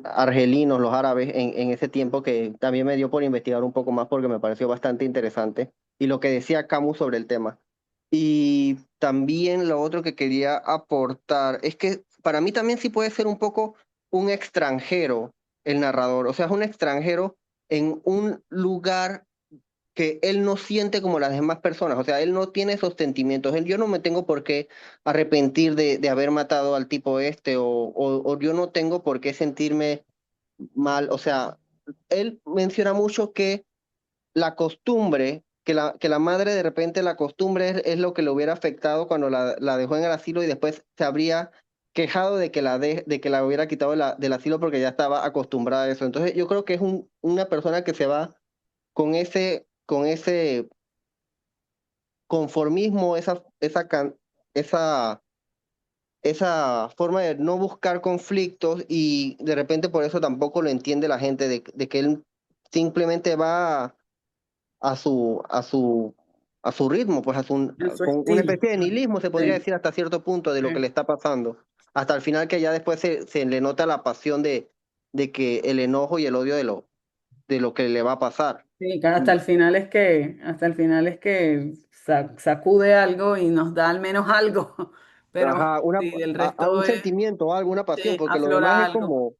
argelinos, los árabes, en ese tiempo, que también me dio por investigar un poco más porque me pareció bastante interesante. Y lo que decía Camus sobre el tema. Y también lo otro que quería aportar es que para mí también sí puede ser un poco un extranjero, el narrador. O sea, es un extranjero en un lugar que él no siente como las demás personas. O sea, él no tiene esos sentimientos. Yo no me tengo por qué arrepentir de haber matado al tipo este, o yo no tengo por qué sentirme mal. O sea, él menciona mucho que la costumbre, que la madre de repente la costumbre es lo que le hubiera afectado cuando la dejó en el asilo y después se habría quejado de que la hubiera quitado del asilo porque ya estaba acostumbrada a eso. Entonces yo creo que es una persona que se va con ese conformismo, esa, esa forma de no buscar conflictos, y de repente por eso tampoco lo entiende la gente, de que él simplemente va a su ritmo, pues En su con una estilo. especie de nihilismo, se podría Sí, decir hasta cierto punto de lo que sí. le está pasando. Hasta el final que ya después se le nota la pasión de que el enojo y el odio de lo que le va a pasar. Sí, que hasta el final es que sacude algo y nos da al menos algo, pero Ajá, sí, el a resto un es, sentimiento, alguna pasión, sí, porque lo demás aflora es algo. como,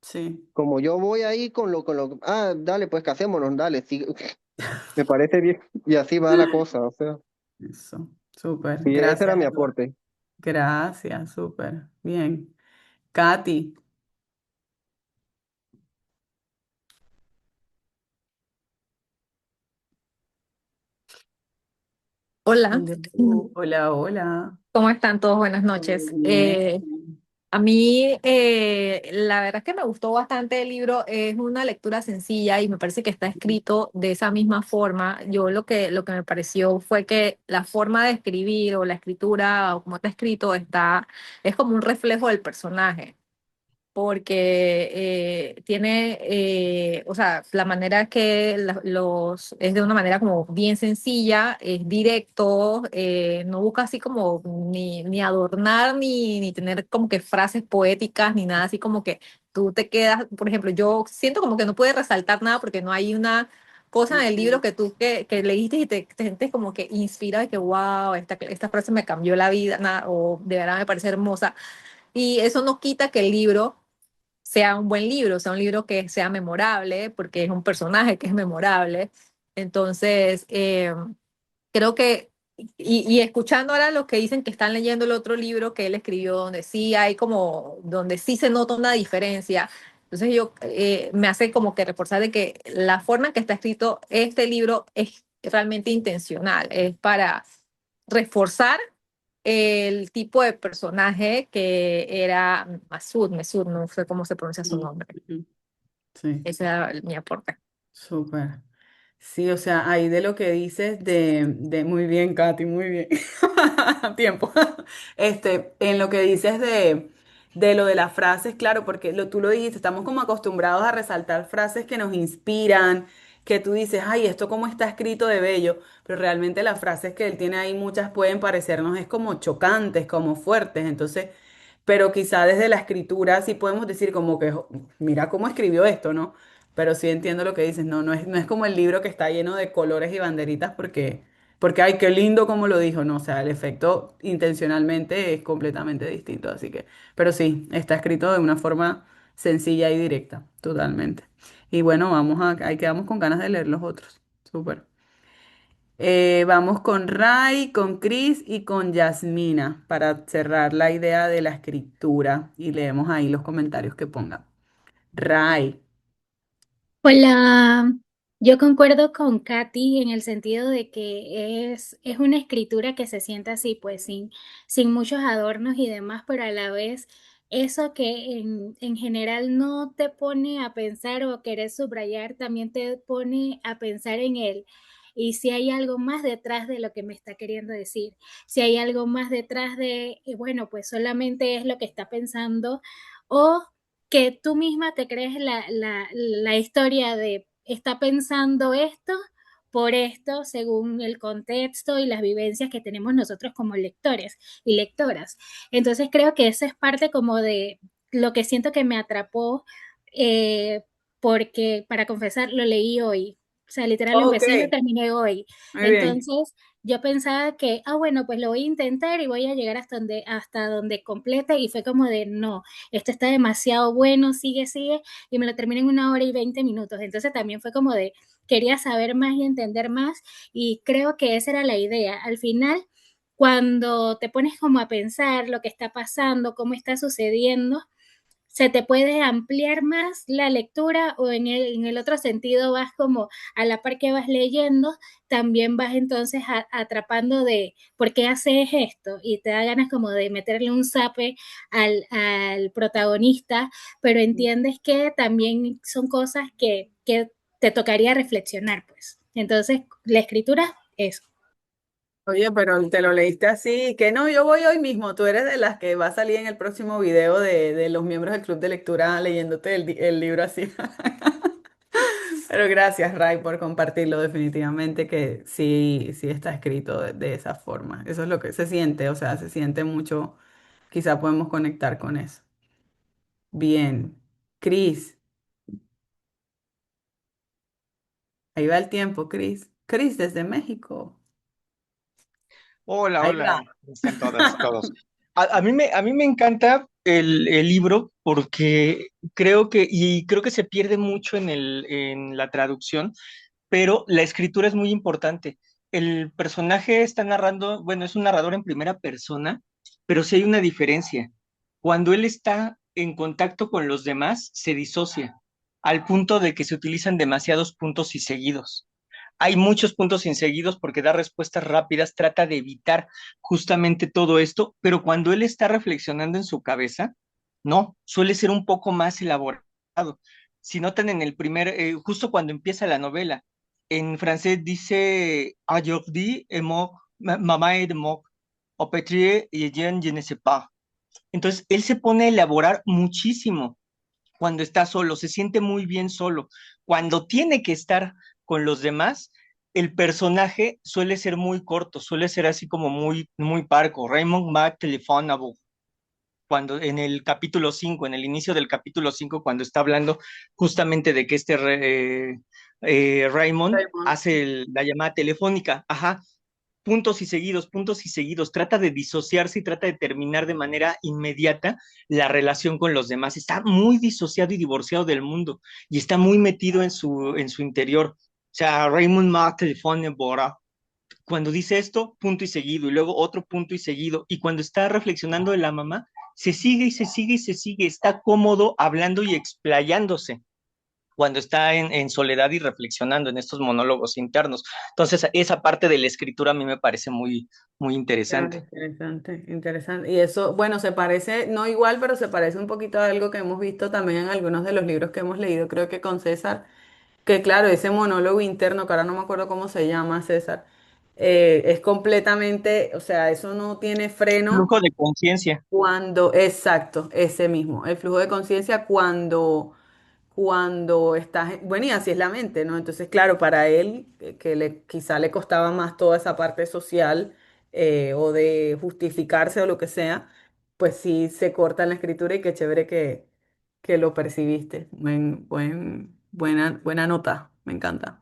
Sí, como yo voy ahí dale, pues casémonos, dale, sí, me parece bien, y así va la cosa, o sea, eso, súper. y ese era Gracias, mi Eduardo. aporte. Gracias, súper. Bien. Katy, Hola, hola, hola. ¿cómo están todos? Buenas noches. Bien. A mí, la verdad es que me gustó bastante el libro. Es una lectura sencilla y me parece que está escrito de esa misma forma. Yo lo que me pareció fue que la forma de escribir o la escritura o como está escrito es como un reflejo del personaje porque tiene, o sea, la manera que es de una manera como bien sencilla, es directo, no busca así como ni adornar ni tener como que frases poéticas ni nada así como que tú te quedas, por ejemplo, yo siento como que no puedes resaltar nada porque no hay una cosa en el libro que tú que leíste y te sientes como que inspira de que wow, esta frase me cambió la vida, o de verdad me parece hermosa. Y eso no quita que el libro sea un buen libro, sea un libro que sea memorable, porque es un personaje que es memorable. Entonces, creo que, y escuchando ahora los que dicen que están leyendo el otro libro que él escribió, donde sí se nota una diferencia. Entonces yo me hace como que reforzar de que la forma en que está escrito este libro es realmente intencional, es para reforzar el tipo de personaje que era Mesud, no sé cómo se pronuncia su nombre. Ujú. Sí. Ese era mi aporte. Súper. Sí, o sea, ahí de lo que dices de muy bien, Katy, muy bien. Tiempo. En lo que dices de lo de las frases, claro, porque tú lo dijiste, estamos como acostumbrados a resaltar frases que nos inspiran, que tú dices, ay, esto cómo está escrito de bello, pero realmente las frases que él tiene ahí, muchas pueden parecernos es como chocantes, como fuertes, entonces, pero quizá desde la escritura sí podemos decir como que, mira cómo escribió esto, ¿no? Pero sí entiendo lo que dices, no es como el libro que está lleno de colores y banderitas porque ay, qué lindo como lo dijo, no, o sea, el efecto intencionalmente es completamente distinto, así que, pero sí, está escrito de una forma sencilla y directa, totalmente. Y bueno, ahí quedamos con ganas de leer los otros, súper. Vamos con Ray, con Chris y con Yasmina para cerrar la idea de la escritura y leemos ahí los comentarios que pongan. Ray. Hola, yo concuerdo con Katy en el sentido de que es una escritura que se siente así, pues sin muchos adornos y demás, pero a la vez eso que en general no te pone a pensar o querer subrayar, también te pone a pensar en él. Y si hay algo más detrás de lo que me está queriendo decir, si hay algo más detrás bueno, pues solamente es lo que está pensando o que tú misma te crees la historia de está pensando esto por esto, según el contexto y las vivencias que tenemos nosotros como lectores y lectoras. Entonces creo que eso es parte como de lo que siento que me atrapó, eh, porque para confesar lo leí hoy. O sea, literal lo Ok, empecé y lo terminé hoy. muy bien. Entonces, yo pensaba que, bueno, pues lo voy a intentar y voy a llegar hasta donde complete, y fue como de, no, esto está demasiado bueno, sigue, sigue, y me lo terminé en 1 hora y 20 minutos. Entonces también fue como de, quería saber más y entender más, y creo que esa era la idea. Al final, cuando te pones como a pensar lo que está pasando, cómo está sucediendo, se te puede ampliar más la lectura, o en el otro sentido vas como a la par que vas leyendo, también vas entonces atrapando de por qué haces esto, y te da ganas como de meterle un zape al protagonista, pero entiendes que también son cosas que te tocaría reflexionar, pues. Entonces, la escritura, eso. Oye, pero te lo leíste así, que no, yo voy hoy mismo. Tú eres de las que va a salir en el próximo video de los miembros del club de lectura leyéndote el libro así. Pero gracias, Ray, por compartirlo. Definitivamente que sí, sí está escrito de esa forma. Eso es lo que se siente, o sea, se siente mucho. Quizá podemos conectar con eso. Bien. Cris, ahí va el tiempo, Cris. Cris, desde México. Hola, Ahí va. hola, ¿cómo están todas, todos? A mí me encanta el libro porque creo que se pierde mucho en la traducción, pero la escritura es muy importante. El personaje está narrando, bueno, es un narrador en primera persona, pero sí hay una diferencia. Cuando él está en contacto con los demás, se disocia, al punto de que se utilizan demasiados puntos y seguidos. Hay muchos puntos inseguidos porque da respuestas rápidas, trata de evitar justamente todo esto, pero cuando él está reflexionando en su cabeza, no, suele ser un poco más elaborado. Si notan en el justo cuando empieza la novela, en francés dice aujourd'hui est mort, maman est mort, au pétrier et je ne sais pas. Entonces, él se pone a elaborar muchísimo cuando está solo, se siente muy bien solo. Cuando tiene que estar con los demás, el personaje suele ser muy corto, suele ser así como muy, muy parco. Raymond Mac Telefonable, cuando en el capítulo 5, en el inicio del capítulo 5, cuando está hablando justamente de que Raymond Raymond. hace la llamada telefónica, ajá, puntos y seguidos, trata de disociarse y trata de terminar de manera inmediata la relación con los demás. Está muy disociado y divorciado del mundo y está muy metido en su interior. O sea, Raymond Mark Telephone Bora, cuando dice esto, punto y seguido, y luego otro punto y seguido, y cuando está reflexionando de la mamá, se sigue y se sigue y se sigue, está cómodo hablando y explayándose cuando está en soledad y reflexionando en estos monólogos internos. Entonces, esa parte de la escritura a mí me parece muy, muy Ah, interesante. interesante, interesante. Y eso, bueno, se parece, no igual, pero se parece un poquito a algo que hemos visto también en algunos de los libros que hemos leído, creo que con César, que claro, ese monólogo interno, que ahora no me acuerdo cómo se llama, César, es completamente, o sea, eso no tiene freno Flujo de conciencia. cuando, exacto, ese mismo, el flujo de conciencia cuando estás, bueno, y así es la mente, ¿no? Entonces, claro, para él, quizá le costaba más toda esa parte social, o de justificarse o lo que sea, pues sí se corta en la escritura, y qué chévere que lo percibiste. Buena nota, me encanta.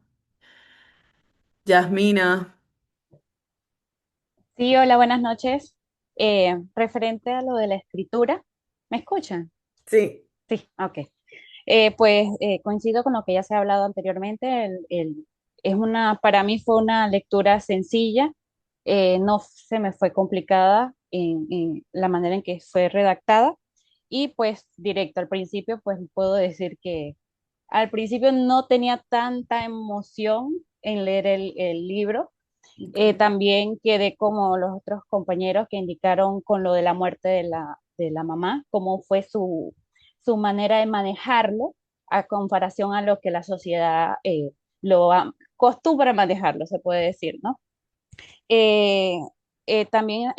Yasmina, Sí, hola, buenas noches. Referente a lo de la escritura, ¿me escuchan? sí, Sí, ok. Coincido con lo que ya se ha hablado anteriormente. Para mí fue una lectura sencilla, no se me fue complicada en la manera en que fue redactada, y pues directo al principio, pues puedo decir que al principio no tenía tanta emoción en leer el libro. También quedé como los otros compañeros que indicaron con lo de la muerte de la mamá, cómo fue su manera de manejarlo a comparación a lo que la sociedad acostumbra manejarlo, se puede decir, ¿no? Eh, También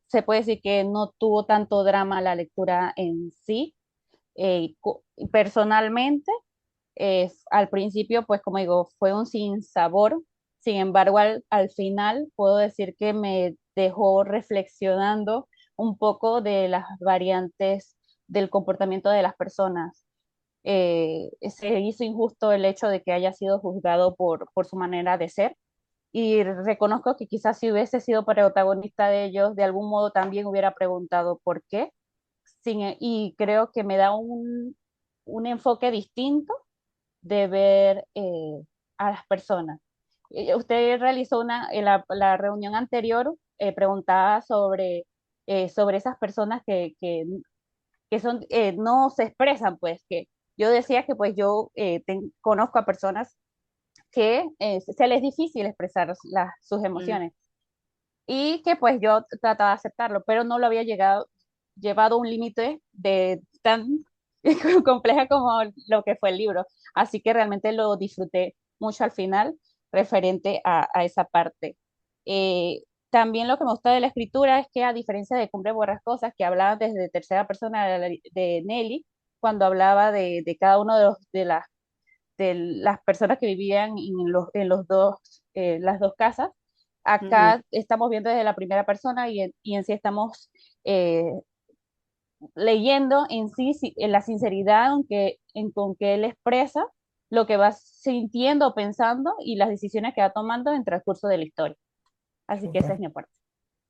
se puede decir que no tuvo tanto drama la lectura en sí. Personalmente, al principio, pues como digo, fue un sinsabor. Sin embargo, al final puedo decir que me dejó reflexionando un poco de las variantes del comportamiento de las personas. Se hizo injusto el hecho de que haya sido juzgado por su manera de ser, y reconozco que quizás si hubiese sido protagonista de ellos, de algún modo también hubiera preguntado por qué. Y creo que me da un enfoque distinto de ver a las personas. Usted realizó en la reunión anterior, preguntaba sobre esas personas que son, no se expresan, pues, que yo decía que pues yo conozco a personas que se les es difícil expresar sus Mm. emociones y que pues yo trataba de aceptarlo, pero no lo había llevado a un límite de tan compleja como lo que fue el libro. Así que realmente lo disfruté mucho al final referente a esa parte. También lo que me gusta de la escritura es que a diferencia de Cumbre Borrascosas, que hablaba desde tercera persona de Nelly, cuando hablaba de cada uno de las personas que vivían las dos casas, Ujú. acá estamos viendo desde la primera persona y en sí estamos eh, leyendo en sí en la sinceridad con que él expresa lo que va sintiendo, pensando y las decisiones que va tomando en el transcurso de la historia. Así que esa es mi parte.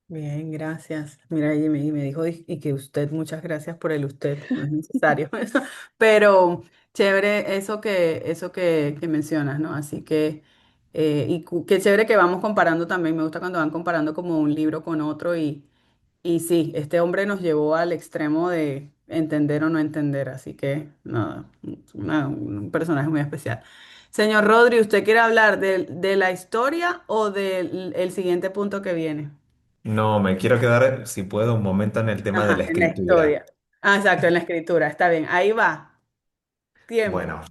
Bien, gracias. Mira, y me dijo, y que usted, muchas gracias por el usted, no es necesario eso, pero chévere eso que mencionas, ¿no? Así que, qué chévere que vamos comparando también, me gusta cuando van comparando como un libro con otro y sí, este hombre nos llevó al extremo de entender o no entender, así que nada, un personaje muy especial. Señor Rodri, ¿usted quiere hablar de la historia o del el siguiente punto que viene? No, me quiero quedar, si puedo, un momento en el tema de la Ajá, en la escritura. historia. Ah, exacto, en la escritura, está bien, ahí va, tiempo. Bueno,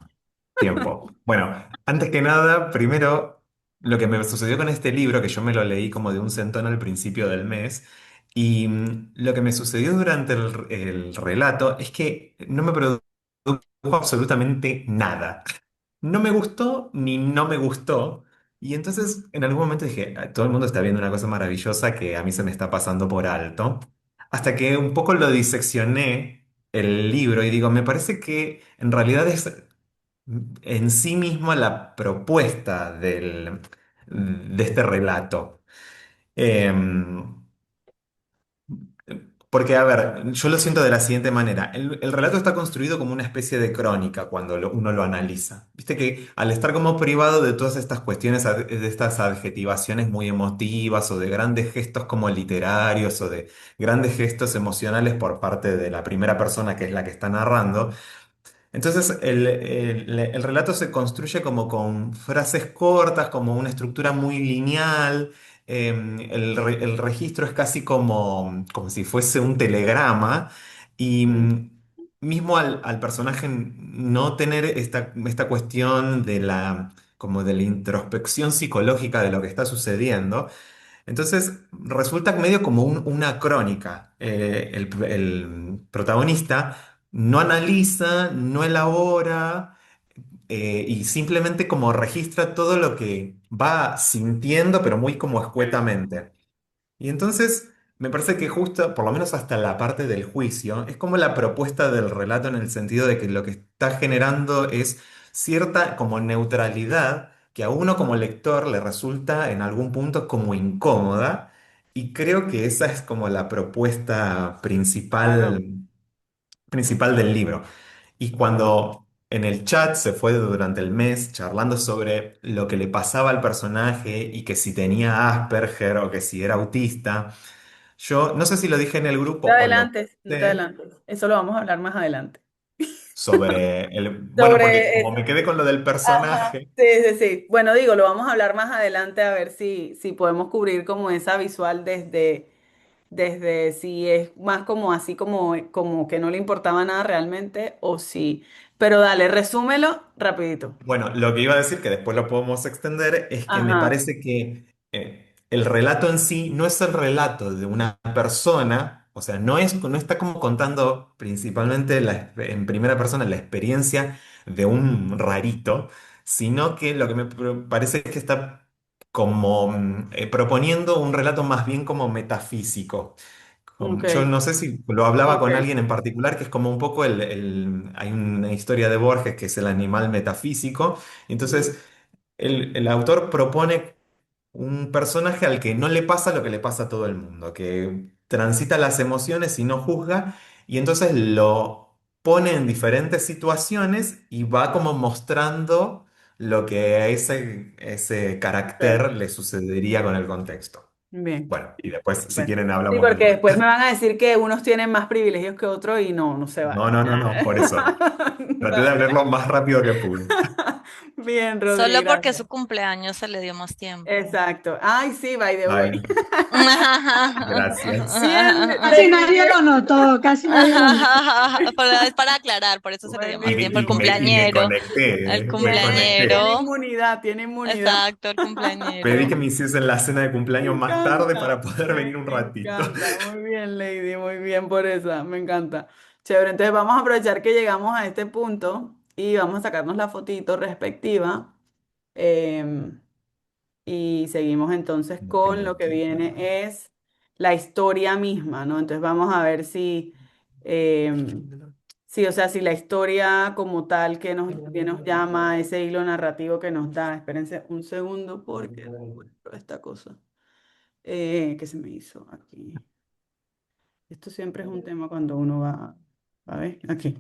tiempo. Bueno, antes que nada, primero, lo que me sucedió con este libro, que yo me lo leí como de un centón al principio del mes, y lo que me sucedió durante el relato es que no me produjo absolutamente nada. No me gustó ni no me gustó. Y entonces en algún momento dije: "Ah, todo el mundo está viendo una cosa maravillosa que a mí se me está pasando por alto". Hasta que un poco lo diseccioné el libro y digo, me parece que en realidad es en sí misma la propuesta de este relato. Em, Porque, a ver, yo lo siento de la siguiente manera. El relato está construido como una especie de crónica cuando uno lo analiza. Viste que al estar como privado de todas estas cuestiones, de estas adjetivaciones muy emotivas o de grandes gestos como literarios o de grandes gestos emocionales por parte de la primera persona que es la que está narrando, entonces el relato se construye como con frases cortas, como una estructura muy lineal. El registro es casi como si fuese un telegrama. Y mismo al personaje no tener esta cuestión como de la introspección psicológica de lo que está sucediendo, entonces resulta medio como una crónica. El protagonista no analiza, no elabora, y simplemente como registra todo lo que va sintiendo, pero muy como escuetamente. Y entonces me parece que justo, por lo menos hasta la parte del juicio, es como la propuesta del relato en el sentido de que lo que está generando es cierta como neutralidad que a uno como lector le resulta en algún punto como incómoda, y creo que esa es como la propuesta Claro. principal del libro. Y cuando en el chat se fue durante el mes charlando sobre lo que le pasaba al personaje y que si tenía Asperger o que si era autista, yo no sé si lo dije en el No te grupo o lo adelantes, no te sé adelantes. Eso lo vamos a hablar más adelante. sobre bueno, porque Sobre como eso. me quedé con lo del Ajá. personaje. Sí, sí, sí. Bueno, digo, lo vamos a hablar más adelante a ver si podemos cubrir como esa visual desde si es más como así como que no le importaba nada realmente o si. Pero dale, resúmelo rapidito. Bueno, lo que iba a decir, que después lo podemos extender, es que me Ajá. parece que el relato en sí no es el relato de una persona, o sea, no está como contando principalmente en primera persona la experiencia de un rarito, sino que lo que parece es que está como proponiendo un relato más bien como metafísico. Ok, Yo no sé si lo hablaba ok. con alguien en particular, que es como un poco hay una historia de Borges que es el animal metafísico. Ujú. Entonces, el autor propone un personaje al que no le pasa lo que le pasa a todo el mundo, que transita las emociones y no juzga, y entonces lo pone en diferentes situaciones y va como mostrando lo que a ese carácter le sucedería con el contexto. Bien. Bueno, y después, si Bueno. quieren, Sí, hablamos del porque resto. después me van a decir que unos tienen más privilegios que otros y no se No, vale. no, no, no, por eso. Traté de hablar lo más rápido que pude. Bien, Rodri, Solo porque gracias. su cumpleaños se le dio más tiempo. Exacto. Ay, sí, by the way. Ay, gracias. Bien, Casi Lady, nadie lo notó, casi nadie lo notó. Es para aclarar, por eso se le dio más tiempo al Y me cumpleañero. conecté, Al me tiene conecté. cumpleañero. inmunidad, tiene inmunidad. Exacto, al Pedí cumpleañero. que me hiciesen la cena de cumpleaños Me más tarde encanta, para poder venir un me ratito. encanta. Muy bien, Lady, muy bien por esa, me encanta. Chévere, entonces vamos a aprovechar que llegamos a este punto y vamos a sacarnos la fotito respectiva. em, y seguimos entonces No con tengo lo que título. viene es la historia misma, ¿no? Entonces vamos a ver si, sí, o sea, si la historia como tal que nos llama, ese hilo narrativo que nos da. Espérense un segundo porque esta cosa que se me hizo aquí. Esto siempre es un tema cuando uno va, a ver, aquí.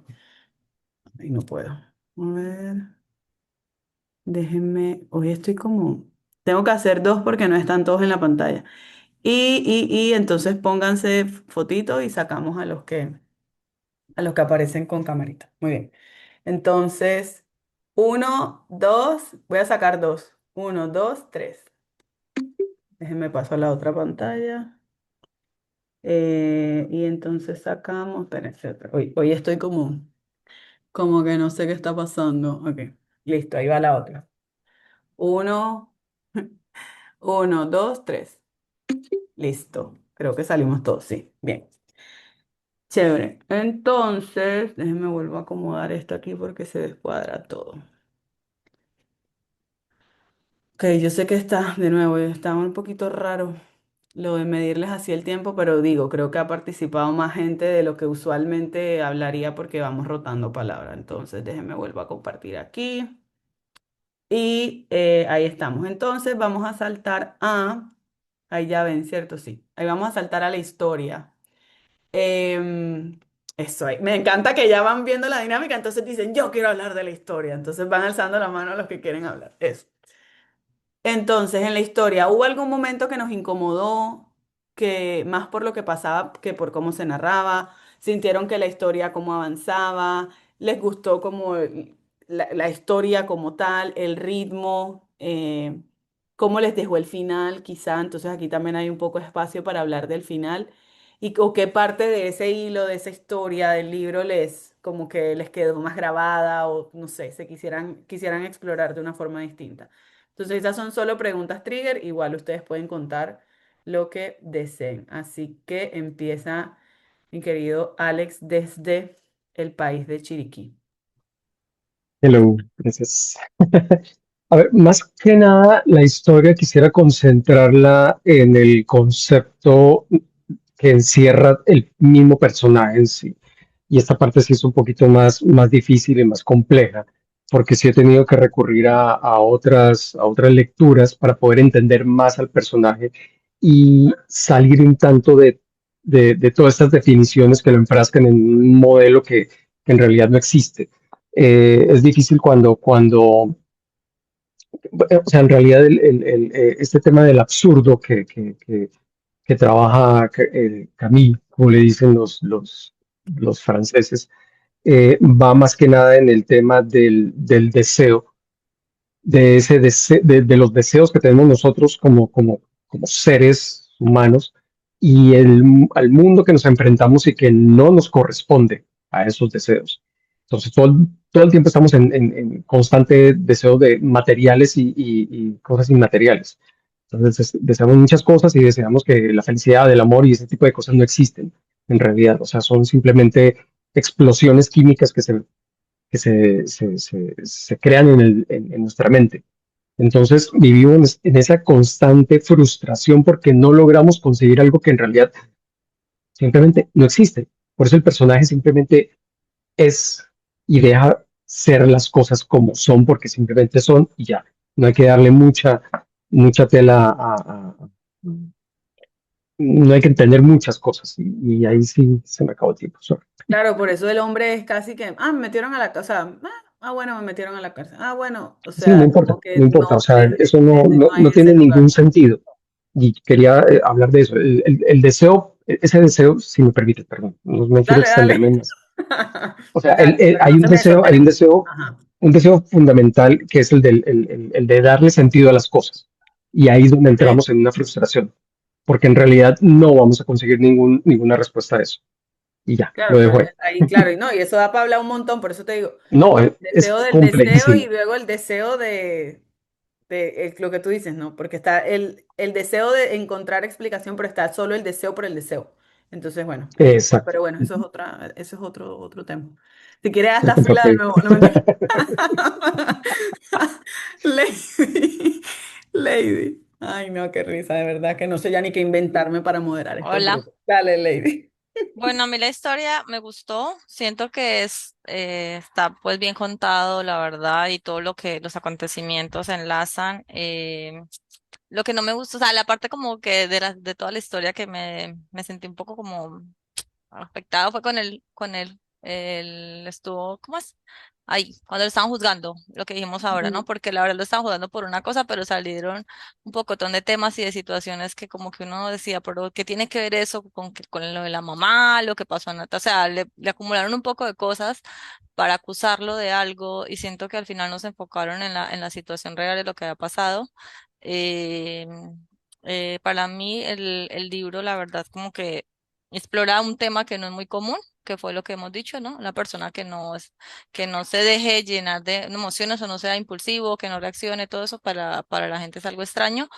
Ahí no puedo. A ver, déjenme, hoy estoy como, tengo que hacer dos porque no están todos en la pantalla. Y entonces pónganse fotitos y sacamos a los que aparecen con camarita. Muy bien. Entonces, uno, dos, voy a sacar dos. Uno, dos, tres. Déjenme paso a la otra pantalla. Y entonces sacamos, espérense, hoy estoy como que no sé qué está pasando. Ok, listo, ahí va la otra. Uno, uno, dos, tres. Listo. Creo que salimos todos, sí. Bien. Chévere. Entonces, déjenme vuelvo a acomodar esto aquí porque se descuadra todo. Ok, yo sé que está, de nuevo, está un poquito raro lo de medirles así el tiempo, pero digo, creo que ha participado más gente de lo que usualmente hablaría porque vamos rotando palabras. Entonces, déjenme vuelvo a compartir aquí. Y ahí estamos. Entonces, vamos a saltar ahí ya ven, ¿cierto? Sí. Ahí vamos a saltar a la historia. Em, Eso ahí. Me encanta que ya van viendo la dinámica, entonces dicen, yo quiero hablar de la historia. Entonces van alzando la mano a los que quieren hablar. Eso. Entonces, en la historia, ¿hubo algún momento que nos incomodó, que más por lo que pasaba que por cómo se narraba? ¿Sintieron que la historia cómo avanzaba? ¿Les gustó como la historia como tal, el ritmo? ¿Cómo les dejó el final? Quizá, entonces aquí también hay un poco de espacio para hablar del final. ¿O qué parte de ese hilo, de esa historia del libro les como que les quedó más grabada o no sé, se quisieran explorar de una forma distinta? Entonces, esas son solo preguntas trigger. Igual ustedes pueden contar lo que deseen. Así que empieza mi querido Alex desde el país de Chiriquí. Hello, gracias. A ver, más que nada, la historia quisiera concentrarla en el concepto que encierra el mismo personaje en sí. Y esta parte sí es un poquito más difícil y más compleja, porque sí he tenido que recurrir a otras lecturas para poder entender más al personaje y salir un tanto de todas estas definiciones que lo enfrascan en un modelo que en realidad no existe. Es difícil o sea, en realidad este tema del absurdo que trabaja Camus, como le dicen los franceses, va más que nada en el tema del deseo, de los deseos que tenemos nosotros como seres humanos y al mundo que nos enfrentamos y que no nos corresponde a esos deseos. Entonces, todo el tiempo estamos en constante deseo de materiales y cosas inmateriales. Entonces, deseamos muchas cosas y deseamos que la felicidad, el amor y ese tipo de cosas no existen en realidad. O sea, son simplemente explosiones químicas que se crean en nuestra mente. Entonces vivimos en esa constante frustración porque no logramos conseguir algo que en realidad simplemente no existe. Por eso el personaje simplemente es y deja ser las cosas como son porque simplemente son y ya. No hay que darle mucha tela no hay que entender muchas cosas y ahí sí se me acabó el tiempo. Sorry. Claro, por eso el hombre es casi que, me metieron a la cárcel, o sea, bueno, me metieron a la cárcel. Bueno, o Sí, no sea, importa, como que no importa, o no, sea, eso no, no no, hay no ese tiene lugar. ningún sentido. Y quería hablar de eso. El deseo, ese deseo, si me permite, perdón, no quiero Dale, dale. extenderme más. O sea, Dale, pero hay no se me hay desesperen. Ajá. un deseo fundamental que es el de darle sentido a las cosas. Y ahí es donde Sí. entramos en una frustración, porque en realidad no vamos a conseguir ninguna respuesta a eso. Y ya, lo Claro, dejo pero ahí. ahí, claro, y no, y eso da para hablar un montón, por eso te digo, No, es deseo del deseo y complejísimo. luego el deseo de lo que tú dices, ¿no? Porque está el deseo de encontrar explicación, pero está solo el deseo por el deseo. Entonces, bueno, Exacto. pero bueno, eso es otro tema. Si quieres, haz Creo la que es fila otro de día. nuevo. No, mentira. Lady, Lady. Ay, no, qué risa, de verdad, que no sé ya ni qué inventarme para moderar estos Hola. grupos. Dale, Lady. Bueno, a mí la historia me gustó. Siento que está pues bien contado, la verdad, y todo lo que los acontecimientos se enlazan. Lo que no me gustó, o sea, la parte como que de toda la historia que me sentí un poco como afectado fue estuvo, ¿cómo es? Ahí, cuando lo estaban juzgando, lo que dijimos ahora, ¿no? Ujú. Porque la verdad lo estaban juzgando por una cosa, pero salieron un pocotón de temas y de situaciones que como que uno decía, pero ¿qué tiene que ver eso con lo de la mamá, lo que pasó a Nata? O sea, le acumularon un poco de cosas para acusarlo de algo y siento que al final no se enfocaron en la situación real de lo que había pasado. Eh, para mí el libro, la verdad, como que explora un tema que no es muy común, que fue lo que hemos dicho, ¿no? Una persona que no se deje llenar de emociones o no sea impulsivo, que no reaccione, todo eso para la gente es algo extraño,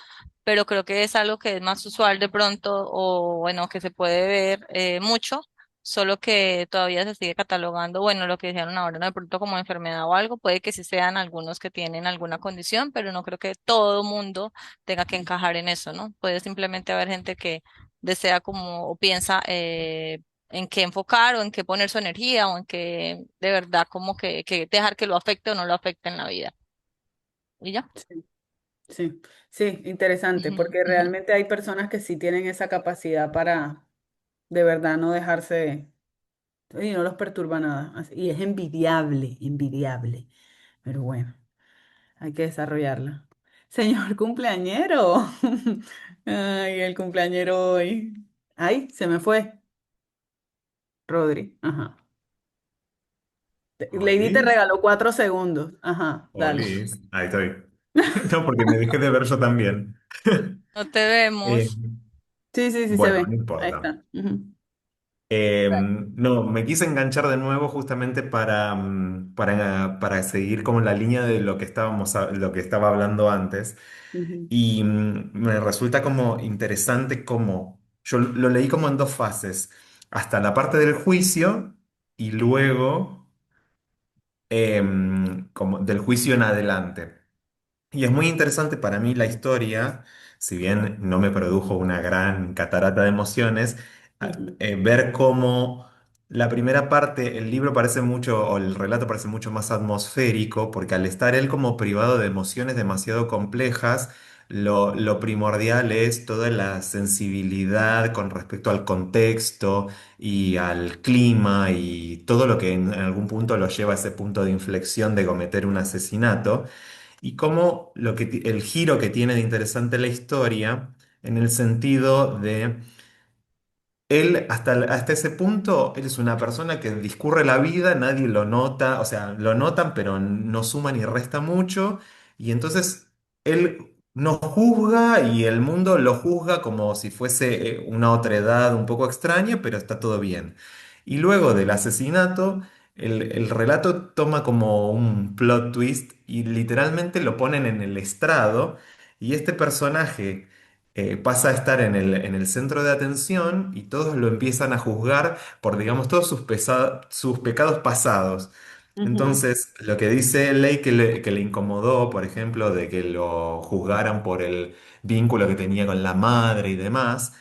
pero creo que es algo que es más usual de pronto o bueno, que se puede ver mucho, solo que todavía se sigue catalogando, bueno, lo que dijeron ahora, ¿no? De pronto como enfermedad o algo, puede que sí sean algunos que tienen alguna condición, pero no creo que todo mundo tenga que encajar en eso, ¿no? Puede simplemente haber gente que desea como o piensa en qué enfocar o en qué poner su energía o en qué de verdad como que dejar que lo afecte o no lo afecte en la vida. ¿Y ya? Sí, sí, sí, interesante, Ujú, porque ujú. realmente hay personas que sí tienen esa capacidad para de verdad no dejarse, y no los perturba nada. Y es envidiable, envidiable. Pero bueno, hay que desarrollarla. Señor cumpleañero. Ay, el cumpleañero hoy. Ay, se me fue. Rodri. Ajá. Lady te Olis, regaló 4 segundos. Ajá, dale. Olis, ahí estoy. No, porque me dejé de ver yo también. No te Eh, vemos. Sí, sí, sí se bueno, ve. no Ahí importa. está. Ujú. No, me quise enganchar de nuevo justamente para seguir como la línea de lo que lo que estaba hablando antes. Ujú, Y me resulta como interesante como yo lo leí como en dos fases, hasta la parte del juicio y luego como del juicio en adelante. Y es muy interesante para mí la historia, si bien no me produjo una gran catarata de emociones, ujú, ver cómo la primera parte, el libro parece mucho, o el relato parece mucho más atmosférico, porque al estar él como privado de emociones demasiado complejas, lo primordial es toda la sensibilidad con respecto al contexto y al clima y todo lo que en algún punto lo lleva a ese punto de inflexión de cometer un asesinato. Y cómo el giro que tiene de interesante la historia, en el sentido de él, hasta ese punto, él es una persona que discurre la vida, nadie lo nota, o sea, lo notan, pero no suma ni resta mucho, y entonces él no juzga y el mundo lo juzga como si fuese una otredad un poco extraña, pero está todo bien. Y luego del asesinato, el relato toma como un plot twist y literalmente lo ponen en el estrado, y este personaje pasa a estar en el centro de atención y todos lo empiezan a juzgar por, digamos, todos sus pecados pasados. ujú. Entonces, lo que dice Ley que le incomodó, por ejemplo, de que lo juzgaran por el vínculo que tenía con la madre y demás,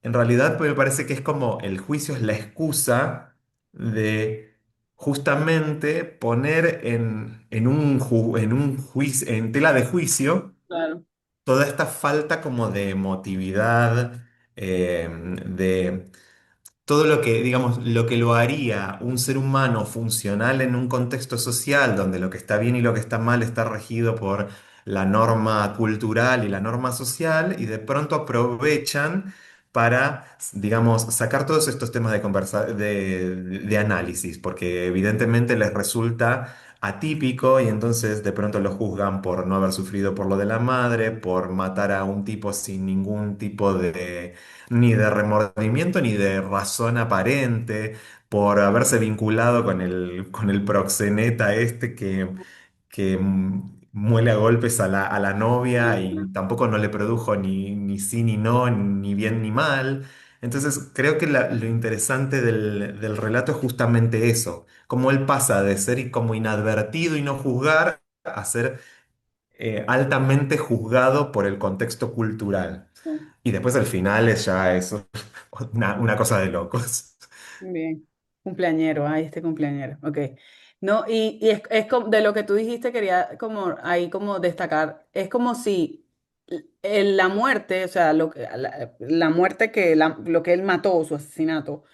en realidad pues, me parece que es como el juicio es la excusa de justamente poner en un juicio, en tela de juicio Claro. toda esta falta como de emotividad, de todo lo que, digamos, lo que lo haría un ser humano funcional en un contexto social donde lo que está bien y lo que está mal está regido por la norma cultural y la norma social, y de pronto aprovechan para, digamos, sacar todos estos temas de análisis, porque evidentemente les resulta atípico y entonces de pronto lo juzgan por no haber sufrido por lo de la madre, por matar a un tipo sin ningún tipo de ni de remordimiento ni de razón aparente, por haberse vinculado con el proxeneta este que muele a golpes a a la novia y tampoco no le produjo ni sí ni no, ni bien ni mal. Entonces creo que lo interesante del relato es justamente eso, cómo él pasa de ser como inadvertido y no juzgar a ser altamente juzgado por el contexto cultural. Sí. Y después al final es ya eso, una cosa de locos. Bien, cumpleañero, ay, este cumpleañero, ok. No, y es como, de lo que tú dijiste, quería como ahí como destacar, es como si la muerte, o sea, la muerte lo que él mató, su asesinato,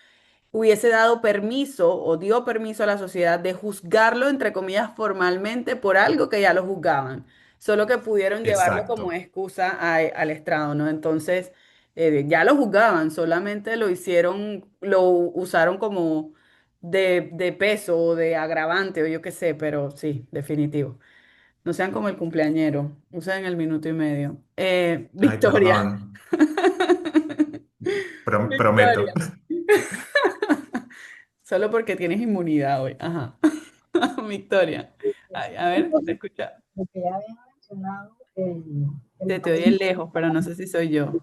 hubiese dado permiso o dio permiso a la sociedad de juzgarlo, entre comillas, formalmente por algo que ya lo juzgaban, solo que pudieron llevarlo como Exacto. excusa al estrado, ¿no? Entonces, ya lo juzgaban, solamente lo hicieron, lo usaron como de peso o de agravante o yo qué sé, pero sí, definitivo. No sean como el cumpleañero, usen el minuto y medio. Ay, Victoria. perdón. Prometo. Victoria. Solo porque tienes inmunidad hoy. Ajá. Victoria. Ay, a ver, te escucha. Lo que ya habían mencionado, que me Te oye parece lejos, pero no sé si soy yo.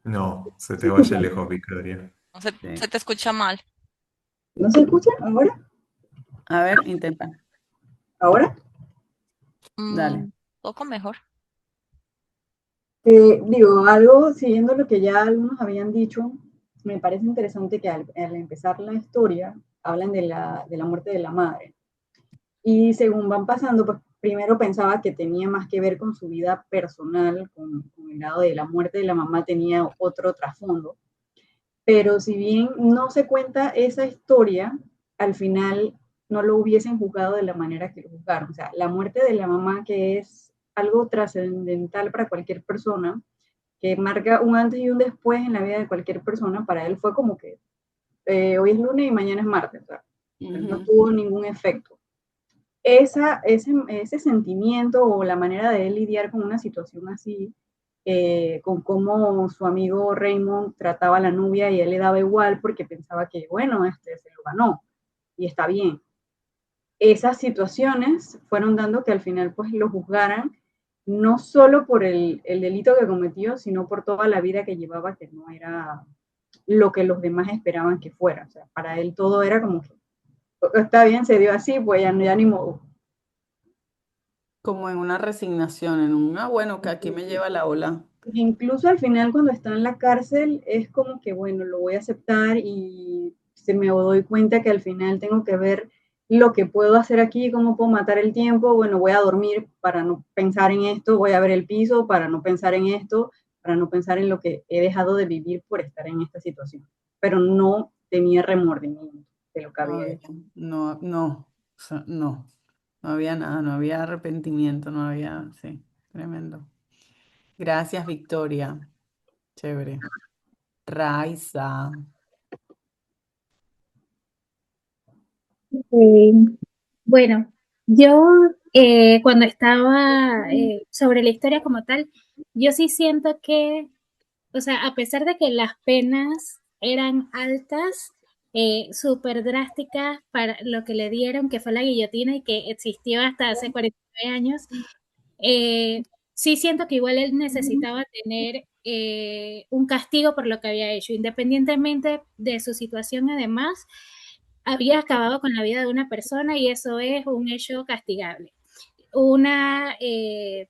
No, se ¿se te oye escucha? lejos, Victoria. No se, Sí. se te escucha mal. ¿No se escucha ahora? A ver, intenta. ¿Ahora? Dale. Poco mejor. Digo, algo siguiendo lo que ya algunos habían dicho, me parece interesante que al empezar la historia hablan de la muerte de la madre. Y según van pasando, pues primero pensaba que tenía más que ver con su vida personal, con el lado de la muerte de la mamá tenía otro trasfondo. Pero si bien no se cuenta esa historia, al final no lo hubiesen juzgado de la manera que lo juzgaron. O sea, la muerte de la mamá, que es algo trascendental para cualquier persona, que marca un antes y un después en la vida de cualquier persona, para él fue como que hoy es lunes y mañana es martes. O sea, no tuvo ningún efecto. Ese sentimiento o la manera de él lidiar con una situación así, con cómo su amigo Raymond trataba a la novia y él le daba igual porque pensaba que, bueno, este se lo ganó y está bien. Esas situaciones fueron dando que al final pues lo juzgaran no solo por el delito que cometió, sino por toda la vida que llevaba, que no era lo que los demás esperaban que fuera. O sea, para él todo era como que, está bien, se dio así, pues ya ni modo. Como en una resignación, en un, bueno, que aquí me lleva la ola. Incluso al final cuando está en la cárcel es como que, bueno, lo voy a aceptar y se me doy cuenta que al final tengo que ver lo que puedo hacer aquí, cómo puedo matar el tiempo, bueno, voy a dormir para no pensar en esto, voy a ver el piso para no pensar en esto, para no pensar en lo que he dejado de vivir por estar en esta situación. Pero no tenía remordimiento de lo que había hecho. No, no, o sea, no, no había nada, no había arrepentimiento, no había, sí, tremendo. Gracias, Victoria. Chévere. Raiza. Bueno, yo cuando estaba sobre la historia como tal, yo sí siento que, o sea, a pesar de que las penas eran altas, súper drásticas para lo que le dieron, que fue la guillotina y que existió hasta hace 49 años, sí siento que igual él necesitaba tener un castigo por lo que había hecho, independientemente de su situación. Además, había acabado con la vida de una persona y eso es un hecho castigable.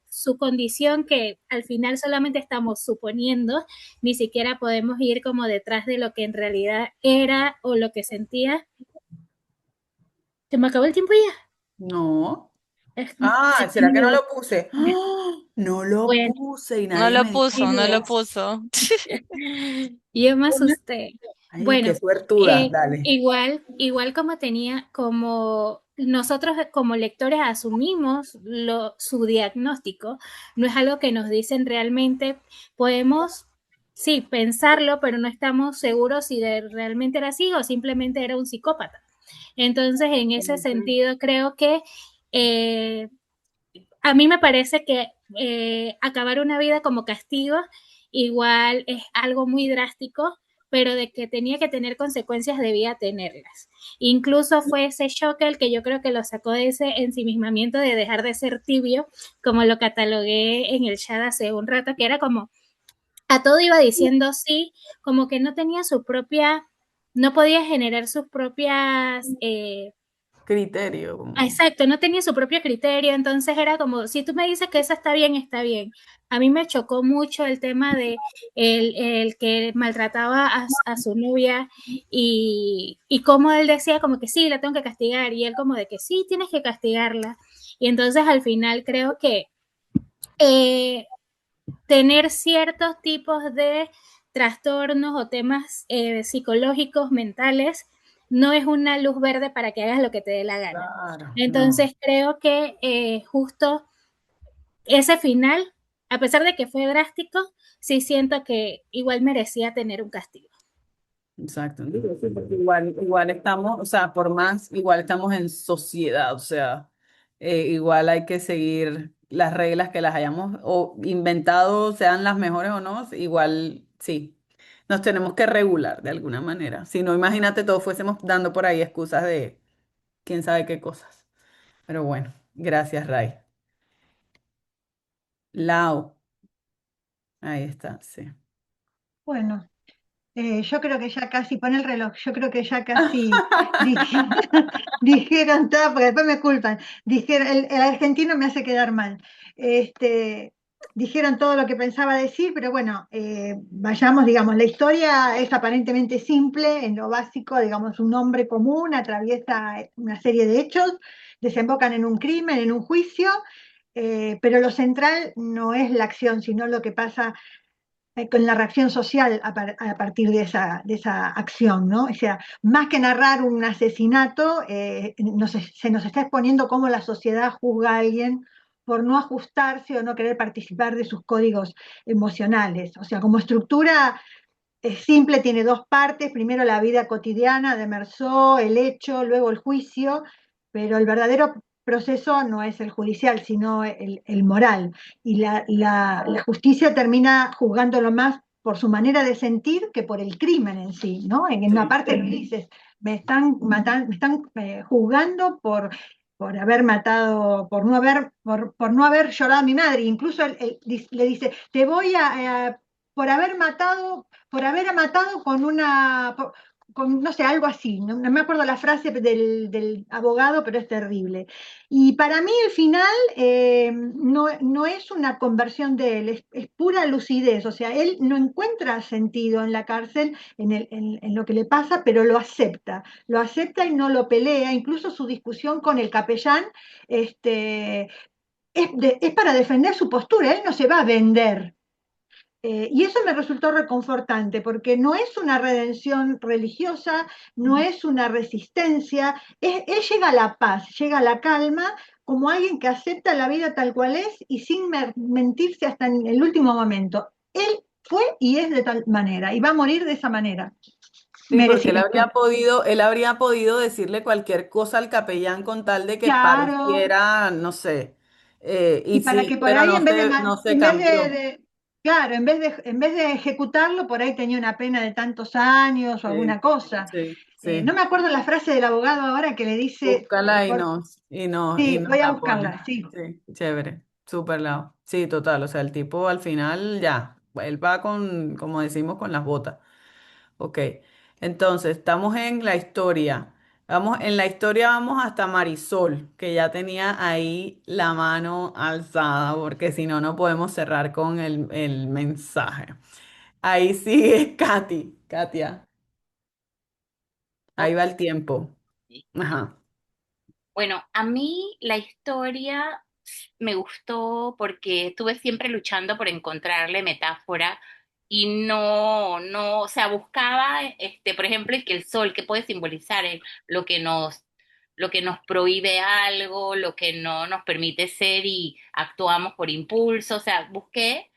Su condición que al final solamente estamos suponiendo, ni siquiera podemos ir como detrás de lo que en realidad era o lo que sentía. ¿Se me acabó el tiempo ya? No. Ah, ¿será que no lo puse? ¡Ah! No lo Bueno, puse y No nadie lo me dijo puso, no lo nada. puso. yo me asusté. Ay, qué Bueno, suertuda, dale. igual como nosotros como lectores asumimos su diagnóstico, no es algo que nos dicen realmente, podemos, sí, pensarlo, pero no estamos seguros si realmente era así o simplemente era un psicópata. Entonces, en ese sentido, creo que eh, a mí me parece que acabar una vida como castigo igual es algo muy drástico, pero de que tenía que tener consecuencias debía tenerlas. Incluso fue ese shock el que yo creo que lo sacó de ese ensimismamiento de dejar de ser tibio, como lo catalogué en el chat hace un rato, que era como a todo iba diciendo sí, como que no tenía su propia, no podía generar sus propias Criterio. exacto, no tenía su propio criterio, entonces era como, si tú me dices que eso está bien, está bien. A mí me chocó mucho el tema de el que maltrataba a su novia y cómo él decía como que sí, la tengo que castigar y él como de que sí, tienes que castigarla. Y entonces al final creo que eh, tener ciertos tipos de trastornos o temas psicológicos, mentales, no es una luz verde para que hagas lo que te dé la gana. Claro, no. Entonces creo que justo ese final, a pesar de que fue drástico, sí siento que igual merecía tener un castigo. Exacto. Digo, sí, porque igual estamos, o sea, por más, igual estamos en sociedad, o sea, igual hay que seguir las reglas que las hayamos o inventado, sean las mejores o no, igual sí, nos tenemos que regular de alguna manera. Si no, imagínate, todos fuésemos dando por ahí excusas de quién sabe qué cosas. Pero bueno, gracias, Ray. Lau, ahí está, sí. Bueno, yo creo que ya casi, pon el reloj, yo creo que ya casi dijeron todo, porque después me culpan. Dijeron, el argentino me hace quedar mal. Este, dijeron todo lo que pensaba decir, pero bueno, vayamos, digamos, la historia es aparentemente simple, en lo básico, digamos, un hombre común atraviesa una serie de hechos, desembocan en un crimen, en un juicio, pero lo central no es la acción, sino lo que pasa con la reacción social a partir de esa acción, ¿no? O sea, más que narrar un asesinato, se nos está exponiendo cómo la sociedad juzga a alguien por no ajustarse o no querer participar de sus códigos emocionales. O sea, como estructura es simple, tiene dos partes, primero la vida cotidiana de Meursault, el hecho, luego el juicio, pero el verdadero proceso no es el judicial, sino el moral. Y la justicia termina juzgándolo más por su manera de sentir que por el crimen en sí, ¿no? En una Sí. parte dices, me están matando, me están juzgando por haber matado, por no haber llorado a mi madre. Incluso le dice, te voy por haber matado, con no sé, algo así, no me acuerdo la frase del abogado, pero es terrible. Y para mí el final no es una conversión de él, es pura lucidez, o sea, él no encuentra sentido en la cárcel, en lo que le pasa, pero lo acepta y no lo pelea, incluso su discusión con el capellán este, es para defender su postura, él no se va a vender. Y eso me resultó reconfortante, porque no es una redención religiosa, no es una resistencia, él llega a la paz, llega a la calma, como alguien que acepta la vida tal cual es y sin mentirse hasta en el último momento. Él fue y es de tal manera, y va a morir de esa manera. Sí, porque Merecido. él habría podido decirle cualquier cosa al capellán con tal de que Claro. pareciera, no sé, Y y para que sí, por pero ahí, no se cambió. claro, en vez de ejecutarlo, por ahí tenía una pena de tantos años o Sí, alguna cosa. sí, No sí. me acuerdo la frase del abogado ahora que le dice, Búscala y sí, nos voy a la buscarla, pone. sí. Sí, chévere, súper lado. Sí, total, o sea, el tipo al final ya, él va con, como decimos, con las botas. Ok, entonces estamos en la historia. En la historia vamos hasta Marisol, que ya tenía ahí la mano alzada, porque si no, no podemos cerrar con el mensaje. Ahí sigue Katy, Katia. Ahí va el tiempo. Ajá. Bueno, a mí la historia me gustó porque estuve siempre luchando por encontrarle metáfora y no, o sea, buscaba, por ejemplo, que el sol, que puede simbolizar lo que lo que nos prohíbe algo, lo que no nos permite ser y actuamos por impulso, o sea, busqué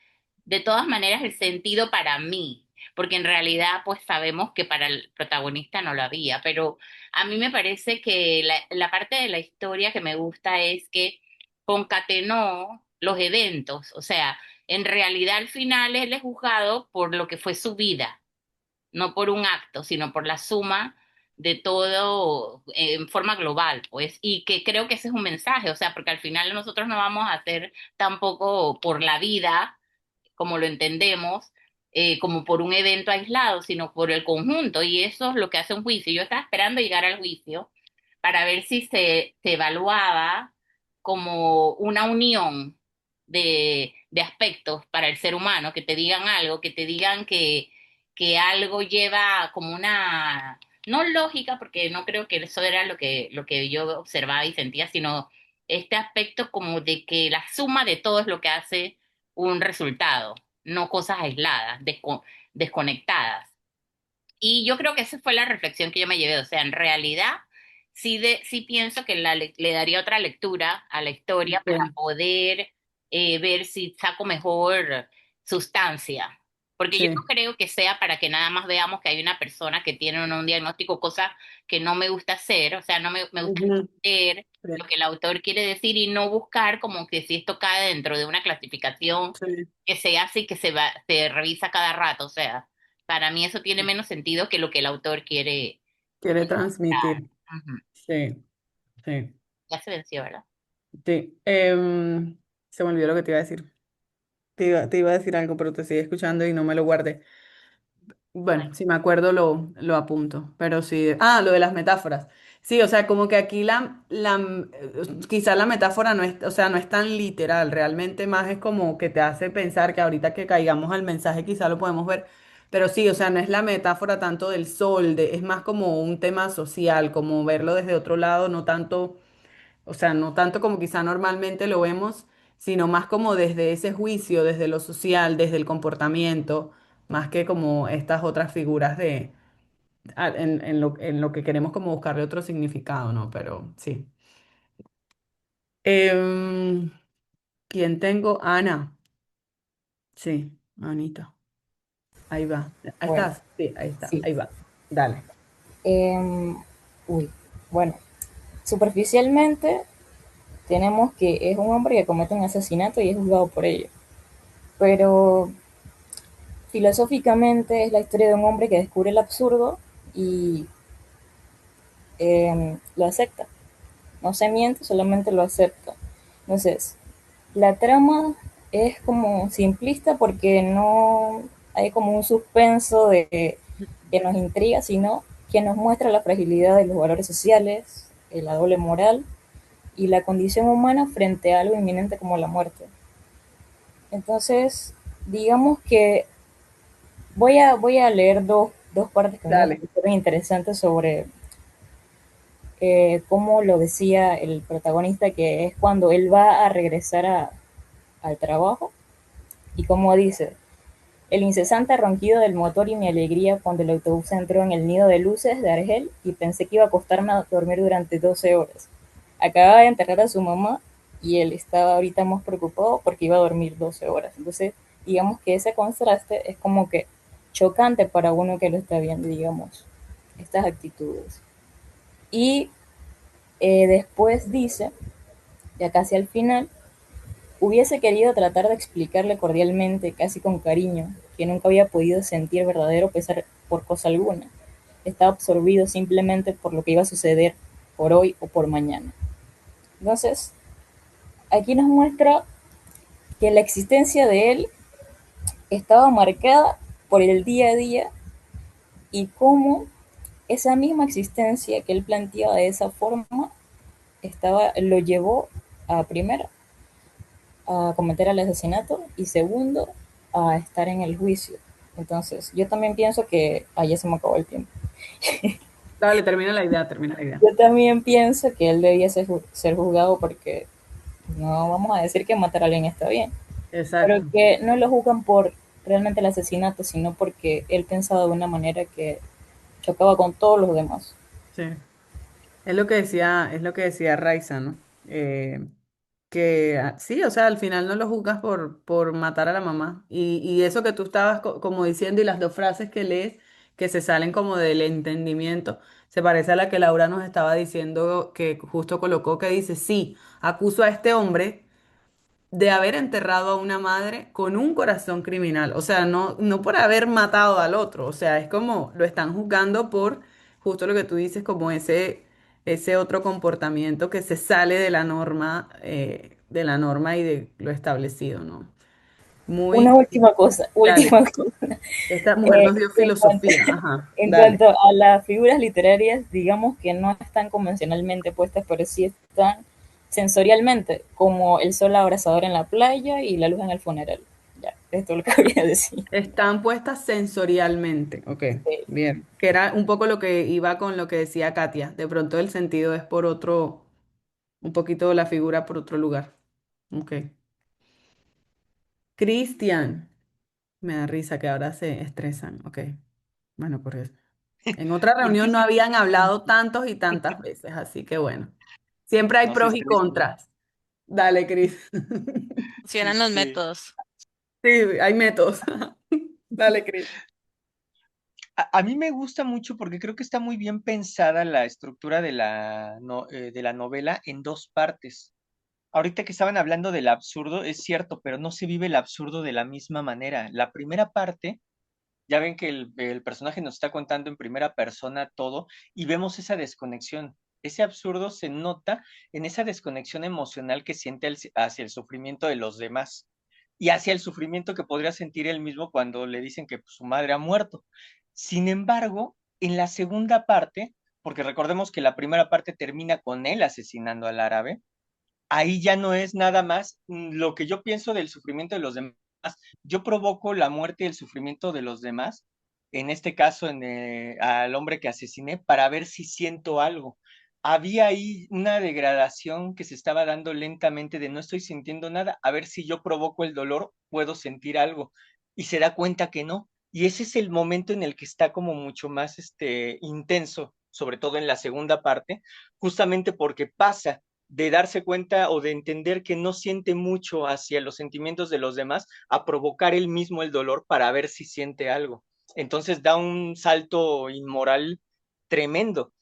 de todas maneras el sentido para mí, porque en realidad pues sabemos que para el protagonista no lo había, pero a mí me parece que la parte de la historia que me gusta es que concatenó los eventos, o sea, en realidad al final él es juzgado por lo que fue su vida, no por un acto, sino por la suma de todo en forma global, pues, y que creo que ese es un mensaje, o sea, porque al final nosotros no vamos a hacer tampoco por la vida como lo entendemos, como por un evento aislado, sino por el conjunto, y eso es lo que hace un juicio. Yo estaba esperando llegar al juicio para ver si se evaluaba como una unión de aspectos para el ser humano, que te digan algo, que te digan que algo lleva como una, no lógica, porque no creo que eso era lo que yo observaba y sentía, sino este aspecto como de que la suma de todo es lo que hace un resultado, no cosas aisladas, desconectadas. Y yo creo que esa fue la reflexión que yo me llevé. O sea, en realidad sí pienso que le daría otra lectura a la historia para Ok, poder ver si saco mejor sustancia. Porque yo no sí. creo que sea para que nada más veamos que hay una persona que tiene un diagnóstico, cosa que no me gusta hacer. O sea, no me gusta Ujú, entender sí, lo que el autor quiere decir y no buscar como que si esto cae dentro de una clasificación sí. que se hace y que se revisa cada rato. O sea, para mí eso tiene menos sentido que lo que el autor quiere Quiere dar. transmitir. Ujú. Sí, sí, Ya se venció, ¿verdad? sí. Se me olvidó lo que te iba a decir. Te iba a decir algo, pero te sigue escuchando y no me lo guardé. Bueno, si me acuerdo lo apunto, pero sí. Ah, lo de las metáforas. Sí, o sea, como que aquí quizá la metáfora no es, o sea, no es tan literal, realmente más es como que te hace pensar que ahorita que caigamos al mensaje quizá lo podemos ver, pero sí, o sea, no es la metáfora tanto del sol, es más como un tema social, como verlo desde otro lado, no tanto, o sea, no tanto como quizá normalmente lo vemos, sino más como desde ese juicio, desde lo social, desde el comportamiento, más que como estas otras figuras en lo que queremos como buscarle otro significado, ¿no? Pero sí. Em, ¿Quién tengo? Ana. Sí, Anita. Ahí va. Ahí Bueno, estás. Sí, ahí está. sí. Ahí va. Dale. Em, uy, bueno, superficialmente tenemos que es un hombre que comete un asesinato y es juzgado por ello. Pero filosóficamente es la historia de un hombre que descubre el absurdo y lo acepta. No se miente, solamente lo acepta. Entonces, la trama es como simplista porque no hay como un suspenso de que nos intriga, sino que nos muestra la fragilidad de los valores sociales, la doble moral y la condición humana frente a algo inminente como la muerte. Entonces, digamos que voy a leer dos partes que me Dale. parecieron interesantes sobre cómo lo decía el protagonista, que es cuando él va a regresar al trabajo y como dice, el incesante ronquido del motor y mi alegría cuando el autobús entró en el nido de luces de Argel y pensé que iba a acostarme a dormir durante 12 horas. Acababa de enterrar a su mamá y él estaba ahorita más preocupado porque iba a dormir 12 horas. Entonces, digamos que ese contraste es como que chocante para uno que lo está viendo, digamos, estas actitudes. Y después dice, ya casi al final, hubiese querido tratar de explicarle cordialmente, casi con cariño, que nunca había podido sentir verdadero pesar por cosa alguna. Estaba absorbido simplemente por lo que iba a suceder por hoy o por mañana. Entonces, aquí nos muestra que la existencia de él estaba marcada por el día a día y cómo esa misma existencia que él planteaba de esa forma lo llevó a primero a cometer el asesinato y segundo a estar en el juicio. Entonces, yo también pienso que ya se me acabó el tiempo. Dale, termina la idea, termina la idea. Yo también pienso que él debía ser juzgado porque no vamos a decir que matar a alguien está bien, pero Exacto. que no lo juzgan por realmente el asesinato, sino porque él pensaba de una manera que chocaba con todos los demás. Sí. Es lo que decía Raiza, ¿no? Que sí, o sea, al final no lo juzgas por matar a la mamá. Y eso que tú estabas como diciendo y las dos frases que lees que se salen como del entendimiento, se parece a la que Laura nos estaba diciendo que justo colocó que dice, sí, acuso a este hombre de haber enterrado a una madre con un corazón criminal. O sea, no por haber matado al otro. O sea, es como lo están juzgando por justo lo que tú dices, como ese otro comportamiento que se sale de la norma y de lo establecido, ¿no? Una Muy, última cosa, dale. última cosa. Esta mujer nos dio En cuanto, filosofía. Ajá, en dale. cuanto a las figuras literarias, digamos que no están convencionalmente puestas, pero sí están sensorialmente, como el sol abrasador en la playa y la luz en el funeral. Ya, esto es lo que quería decir. Están puestas sensorialmente. Ok, bien. Que era un poco lo que iba con lo que decía Katia. De pronto el sentido es por otro, un poquito la figura por otro lugar. Ok. Cristian. Me da risa que ahora se estresan. Ok. Bueno, por eso. En otra ¿Por qué reunión no se habían hablado tantos y tantas veces, así que bueno. Siempre hay no se pros y estresen? contras. Dale, Cris. Funcionan los Este, métodos. Sí, hay métodos. Dale, Cris. a mí me gusta mucho porque creo que está muy bien pensada la estructura de de la novela en dos partes. Ahorita que estaban hablando del absurdo, es cierto, pero no se vive el absurdo de la misma manera. La primera parte, ya ven que el personaje nos está contando en primera persona todo y vemos esa desconexión. Ese absurdo se nota en esa desconexión emocional que siente hacia el sufrimiento de los demás y hacia el sufrimiento que podría sentir él mismo cuando le dicen que pues, su madre ha muerto. Sin embargo, en la segunda parte, porque recordemos que la primera parte termina con él asesinando al árabe, ahí ya no es nada más lo que yo pienso del sufrimiento de los demás. Yo provoco la muerte y el sufrimiento de los demás, en este caso al hombre que asesiné, para ver si siento algo. Había ahí una degradación que se estaba dando lentamente de no estoy sintiendo nada, a ver si yo provoco el dolor, puedo sentir algo. Y se da cuenta que no. Y ese es el momento en el que está como mucho más intenso, sobre todo en la segunda parte, justamente porque pasa de darse cuenta o de entender que no siente mucho hacia los sentimientos de los demás, a provocar él mismo el dolor para ver si siente algo. Entonces da un salto inmoral tremendo,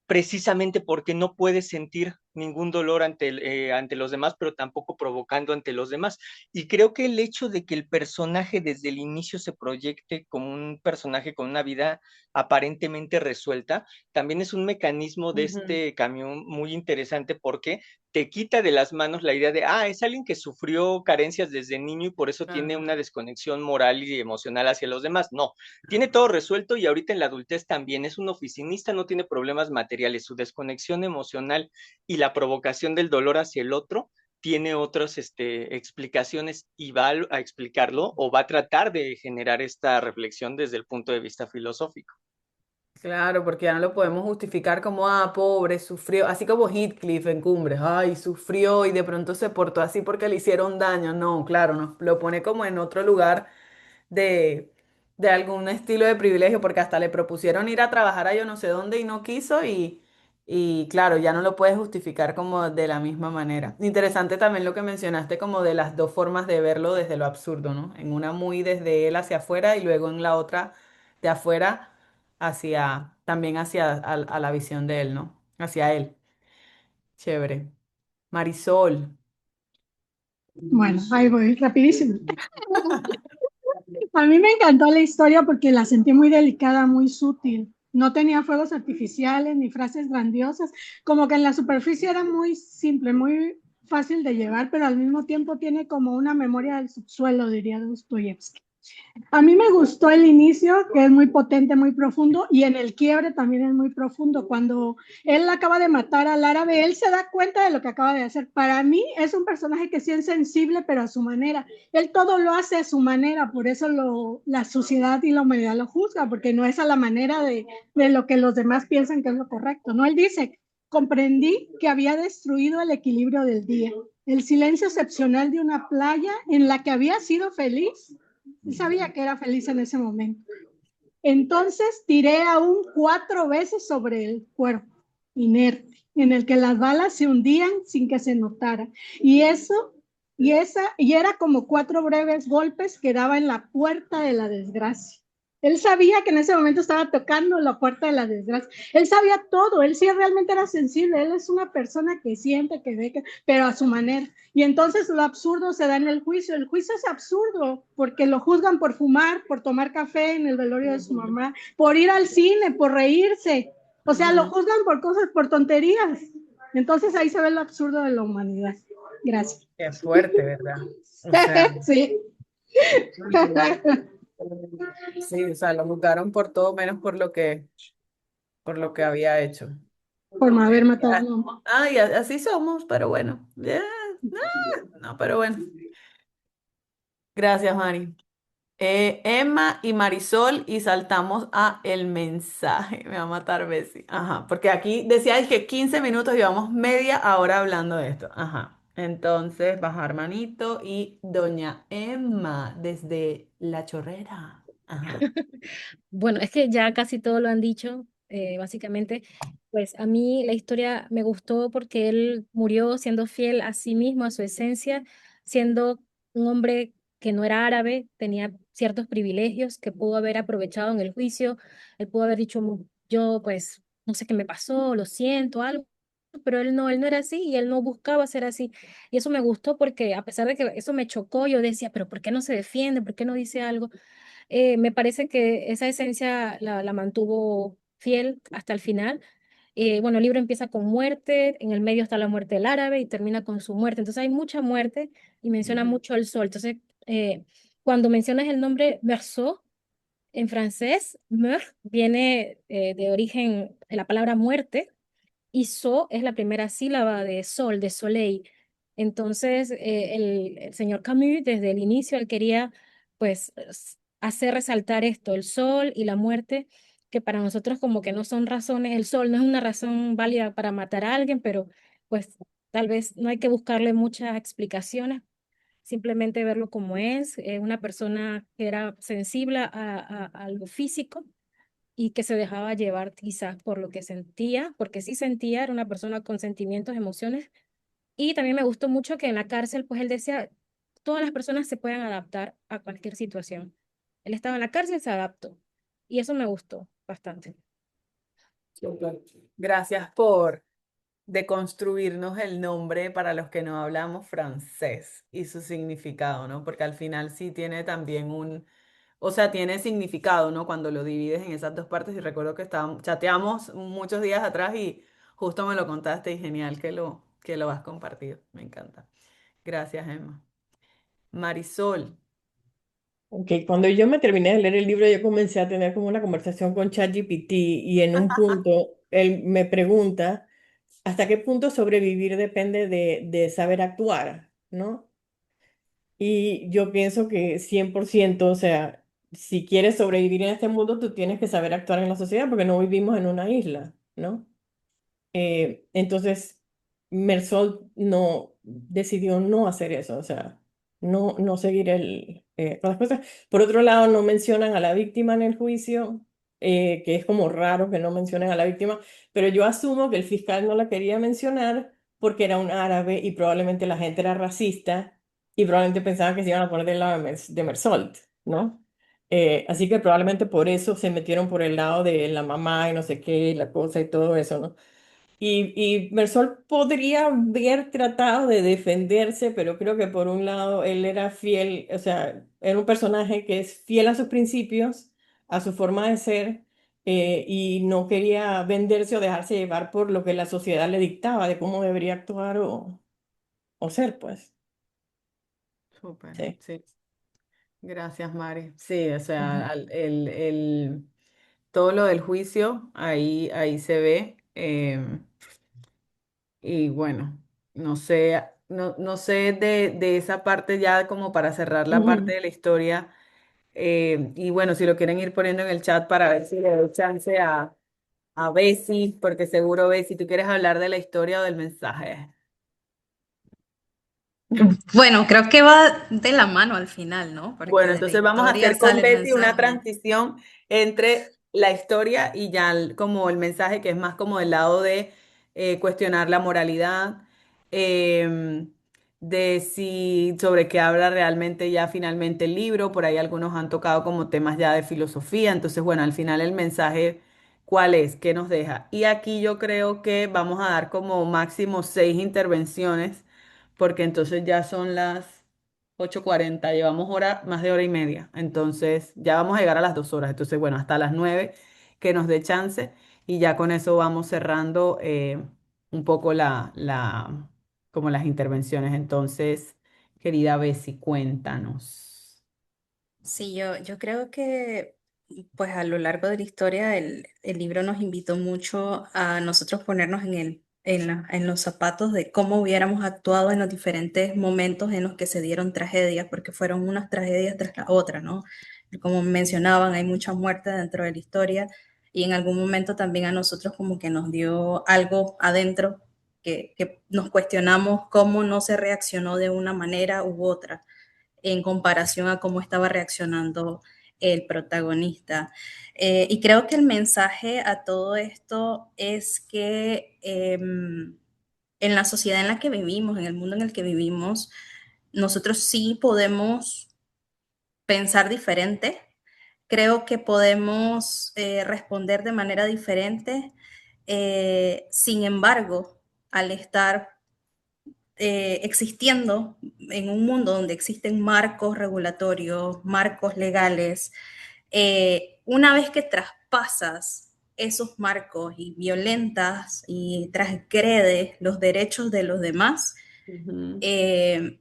precisamente porque no puede sentir ningún dolor ante los demás, pero tampoco provocando ante los demás. Y creo que el hecho de que el personaje desde el inicio se proyecte como un personaje con una vida aparentemente resuelta, también es un mecanismo de Ujú. este camión muy interesante porque te quita de las manos la idea de, es alguien que sufrió carencias desde niño y por eso tiene Ajá. una desconexión moral y emocional hacia los demás. No, tiene todo resuelto y ahorita en la adultez también es un oficinista, no tiene problemas materiales, su desconexión emocional y la provocación del dolor hacia el otro tiene otras explicaciones y va a explicarlo o va a tratar de generar esta reflexión desde el punto de vista filosófico. Claro, porque ya no lo podemos justificar como, pobre, sufrió, así como Heathcliff en Cumbres, ay, sufrió y de pronto se portó así porque le hicieron daño. No, claro, no, lo pone como en otro lugar de, de algún estilo de privilegio, porque hasta le propusieron ir a trabajar a yo no sé dónde y no quiso y claro, ya no lo puedes justificar como de la misma manera. Interesante también lo que mencionaste como de las dos formas de verlo desde lo absurdo, ¿no? En una muy desde él hacia afuera y luego en la otra de afuera hacia, también hacia a la visión de él, ¿no? Hacia él. Chévere. Marisol. Bueno, ahí voy, rapidísimo. A mí me encantó la historia porque la sentí muy delicada, muy sutil. No tenía fuegos artificiales ni frases grandiosas, como que en la superficie era muy simple, muy fácil de llevar, pero al mismo tiempo tiene como una memoria del subsuelo, diría Dostoyevsky. A mí me gustó el inicio, que es muy potente, muy profundo, y en el quiebre también es muy profundo. Cuando él acaba de matar al árabe, él se da cuenta de lo que acaba de hacer. Para mí es un personaje que sí es sensible, pero a su manera. Él todo lo hace a su manera, por eso la sociedad y la humanidad lo juzga, porque no es a la manera de lo que los demás piensan que es lo correcto. No, él dice, comprendí que había destruido el equilibrio del día, el silencio excepcional de una playa en la que había sido feliz. Él sabía que era feliz en ese momento. Entonces tiré aún 4 veces sobre el cuerpo, inerte, en el que las balas se hundían sin que se notara. Y era como 4 breves golpes que daba en la puerta de la desgracia. Él sabía que en ese momento estaba tocando la puerta de la desgracia. Él sabía todo, él sí realmente era sensible, él es una persona que siente, que ve, pero a su manera. Y entonces lo absurdo se da en el juicio. El juicio es absurdo porque lo juzgan por fumar, por tomar café en el velorio de su mamá, por ir al cine, por reírse. O sea, lo juzgan por cosas, por tonterías. Entonces ahí se ve lo absurdo de la humanidad. Gracias. Qué fuerte, ¿verdad? O sea, Sí. sí, o sea, lo juzgaron por todo menos por lo que había hecho. Por no haber matado a un hombre. Y así somos, pero bueno. No, pero bueno. Gracias, Mari. Emma y Marisol, y saltamos a el mensaje. Me va a matar Bessie. Ajá, porque aquí decía que 15 minutos, llevamos media hora hablando de esto. Ajá. Entonces, bajar manito y doña Emma desde La Chorrera. Ajá. Bueno, es que ya casi todo lo han dicho, básicamente. Pues a mí la historia me gustó porque él murió siendo fiel a sí mismo, a su esencia, siendo un hombre que no era árabe, tenía ciertos privilegios que pudo haber aprovechado en el juicio. Él pudo haber dicho, yo pues no sé qué me pasó, lo siento, algo. Pero él no era así y él no buscaba ser así. Y eso me gustó porque a pesar de que eso me chocó, yo decía, pero ¿por qué no se defiende? ¿Por qué no dice algo? Me parece que esa esencia la mantuvo fiel hasta el final. Bueno, el libro empieza con muerte, en el medio está la muerte del árabe y termina con su muerte. Entonces hay mucha muerte y menciona mucho el sol. Entonces, cuando mencionas el nombre Meursault, en francés, meur viene de origen de la palabra muerte y so es la primera sílaba de sol, de soleil. Entonces, el señor Camus, desde el inicio, él quería, pues, hacer resaltar esto, el sol y la muerte, que para nosotros como que no son razones, el sol no es una razón válida para matar a alguien, pero pues tal vez no hay que buscarle muchas explicaciones, simplemente verlo como es, una persona que era sensible a lo físico y que se dejaba llevar quizás por lo que sentía, porque sí sentía, era una persona con sentimientos, emociones. Y también me gustó mucho que en la cárcel, pues él decía, todas las personas se pueden adaptar a cualquier situación. Él estaba en la cárcel, se adaptó. Y eso me gustó bastante. Súper. Gracias por deconstruirnos el nombre para los que no hablamos francés y su significado, ¿no? Porque al final sí tiene también o sea, tiene significado, ¿no? Cuando lo divides en esas dos partes. Y recuerdo que chateamos muchos días atrás y justo me lo contaste y genial que lo has compartido. Me encanta. Gracias, Emma. Marisol. Ok, cuando yo me terminé de leer el libro, yo comencé a tener como una conversación con ChatGPT y en un punto él me pregunta hasta qué punto sobrevivir depende de saber actuar, ¿no? Y yo pienso que 100%, o sea, si quieres sobrevivir en este mundo, tú tienes que saber actuar en la sociedad porque no vivimos en una isla, ¿no? Entonces, Mersol no decidió no hacer eso, o sea, no seguir con las cosas. Por otro lado, no mencionan a la víctima en el juicio, que es como raro que no mencionen a la víctima, pero yo asumo que el fiscal no la quería mencionar porque era un árabe y probablemente la gente era racista y probablemente pensaban que se iban a poner del lado de Mersault, ¿no? Así que probablemente por eso se metieron por el lado de la mamá y no sé qué, y la cosa y todo eso, ¿no? Y Mersol podría haber tratado de defenderse, pero creo que por un lado él era fiel, o sea, era un personaje que es fiel a sus principios, a su forma de ser, y no quería venderse o dejarse llevar por lo que la sociedad le dictaba de cómo debería actuar o ser, pues. Súper, Sí. sí. Gracias, Mari. Sí, o sea, Ujú. todo lo del juicio, ahí se ve. Y bueno, no sé de esa parte ya como para cerrar la parte Ujú. de la historia. Y bueno, si lo quieren ir poniendo en el chat para ver si le doy chance a Bessie, porque seguro Bessie, tú quieres hablar de la historia o del mensaje. Bueno, creo que va de la mano al final, ¿no? Porque Bueno, de la entonces vamos a historia hacer con sale el Betty una mensaje. transición entre la historia y ya como el mensaje que es más como del lado de cuestionar la moralidad, em, de si sobre qué habla realmente ya finalmente el libro, por ahí algunos han tocado como temas ya de filosofía, entonces bueno, al final el mensaje, ¿cuál es? ¿Qué nos deja? Y aquí yo creo que vamos a dar como máximo 6 intervenciones, porque entonces ya son las 8:40, llevamos más de hora y media, entonces ya vamos a llegar a las 2 horas, entonces bueno, hasta las 9 que nos dé chance y ya con eso vamos cerrando un poco como las intervenciones. Entonces, querida Bessie, cuéntanos. Sí, yo creo que pues a lo largo de la historia el libro nos invitó mucho a nosotros ponernos en los zapatos de cómo hubiéramos actuado en los diferentes momentos en los que se dieron tragedias, porque fueron unas tragedias tras la otra, ¿no? Y como mencionaban, hay mucha muerte dentro de la historia y en algún momento también a nosotros como que nos dio algo adentro que nos cuestionamos cómo no se reaccionó de una manera u otra en comparación a cómo estaba reaccionando el protagonista. Y creo que el mensaje a todo esto es que en la sociedad en la que vivimos, en el mundo en el que vivimos, nosotros sí podemos pensar diferente. Creo que podemos responder de manera diferente. Sin embargo, al estar existiendo en un mundo donde existen marcos regulatorios, marcos legales, una vez que traspasas esos marcos y violentas y transgredes los derechos de los demás,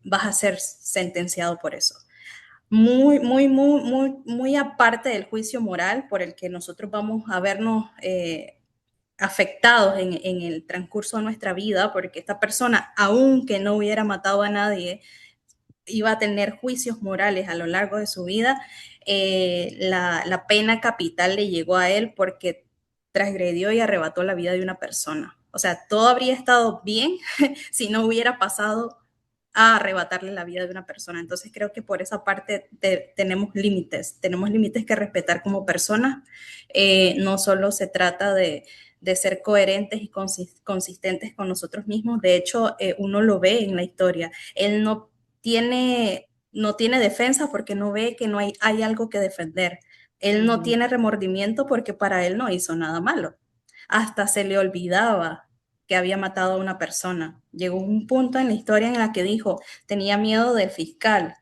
vas a ser sentenciado por eso. Muy aparte del juicio moral por el que nosotros vamos a vernos afectados en el transcurso de nuestra vida, porque esta persona, aunque no hubiera matado a nadie, iba a tener juicios morales a lo largo de su vida. La pena capital le llegó a él porque transgredió y arrebató la vida de una persona. O sea, todo habría estado bien si no hubiera pasado a arrebatarle la vida de una persona. Entonces creo que por esa parte tenemos límites que respetar como personas. No solo se trata de ser coherentes y consistentes con nosotros mismos. De hecho, uno lo ve en la historia. Él no tiene defensa porque no ve que no hay algo que defender. Él no tiene remordimiento porque para él no hizo nada malo. Hasta se le olvidaba que había matado a una persona. Llegó un punto en la historia en la que dijo, tenía miedo del fiscal,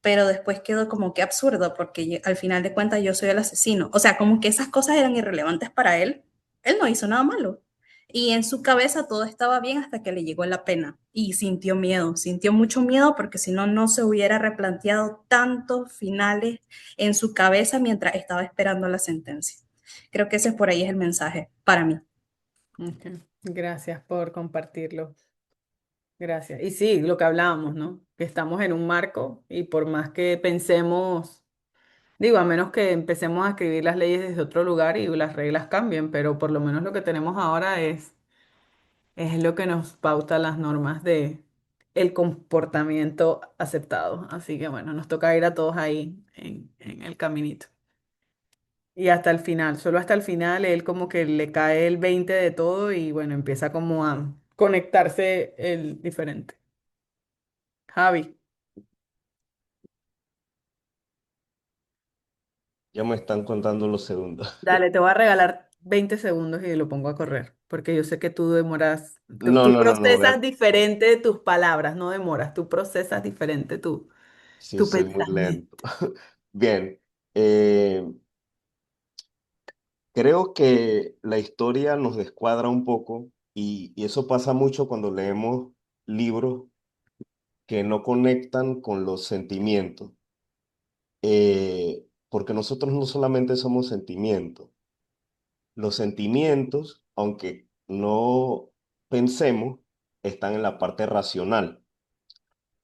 pero después quedó como que absurdo porque al final de cuentas yo soy el asesino. O sea, como que esas cosas eran irrelevantes para él. Él no hizo nada malo. Y en su cabeza todo estaba bien hasta que le llegó la pena y sintió mucho miedo porque si no, no se hubiera replanteado tantos finales en su cabeza mientras estaba esperando la sentencia. Creo que ese por ahí es el mensaje para mí. Ok, gracias por compartirlo. Gracias. Y sí, lo que hablábamos, ¿no? Que estamos en un marco y por más que pensemos, digo, a menos que empecemos a escribir las leyes desde otro lugar y las reglas cambien, pero por lo menos lo que tenemos ahora es lo que nos pauta las normas de el comportamiento aceptado. Así que bueno, nos toca ir a todos ahí en el caminito. Y hasta el final, solo hasta el final, él como que le cae el 20 de todo y bueno, empieza como a conectarse el diferente. Javi, Ya me están contando los segundos. dale, te voy a regalar 20 segundos y lo pongo a correr, porque yo sé que tú demoras, No, tú no, no, no, procesas diferente tus palabras, no demoras, tú procesas diferente sí, tu soy muy pensamiento. lento. Bien, eh, creo que la historia nos descuadra un poco y eso pasa mucho cuando leemos libros que no conectan con los sentimientos. porque nosotros no solamente somos sentimientos. Los sentimientos, aunque no pensemos, están en la parte racional,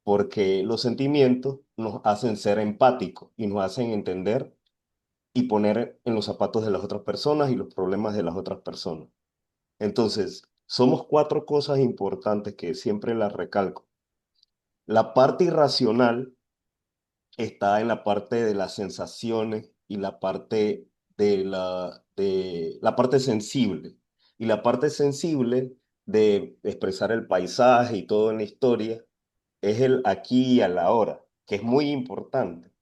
porque los sentimientos nos hacen ser empáticos y nos hacen entender y poner en los zapatos de las otras personas y los problemas de las otras personas. Entonces, somos cuatro cosas importantes que siempre las recalco. La parte irracional está en la parte de las sensaciones y la parte de la parte sensible. Y la parte sensible de expresar el paisaje y todo en la historia es el aquí y el ahora, que es muy importante.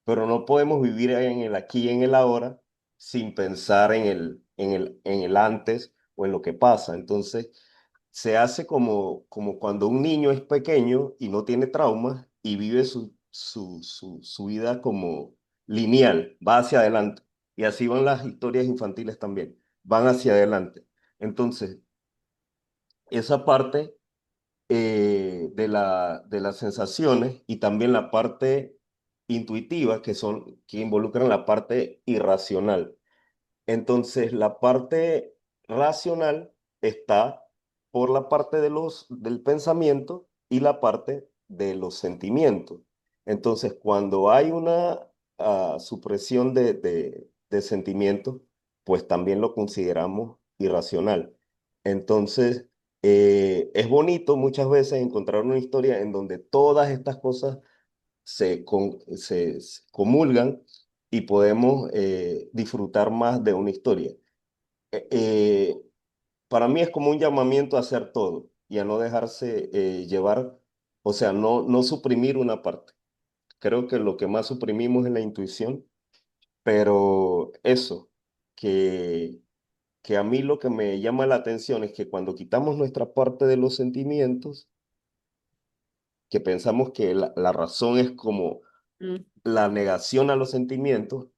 Pero no podemos vivir en el aquí y en el ahora sin pensar en el antes o en lo que pasa. Entonces, se hace como cuando un niño es pequeño y no tiene traumas y vive su vida como lineal, va hacia adelante. Y así van las historias infantiles también, van hacia adelante. Entonces, esa parte de las sensaciones y también la parte intuitiva, que involucran la parte irracional. Entonces, la parte racional está por la parte del pensamiento y la parte de los sentimientos. Entonces, cuando hay una supresión de sentimientos, pues también lo consideramos irracional. Entonces, es bonito muchas veces encontrar una historia en donde todas estas cosas se comulgan y podemos disfrutar más de una historia. Eh, eh, para mí es como un llamamiento a hacer todo y a no dejarse llevar, o sea, no suprimir una parte. Creo que lo que más suprimimos es la intuición, pero eso, que, que a mí lo que me llama la atención es que cuando quitamos nuestra parte de los sentimientos, que pensamos que la razón es como Mm, la negación a los sentimientos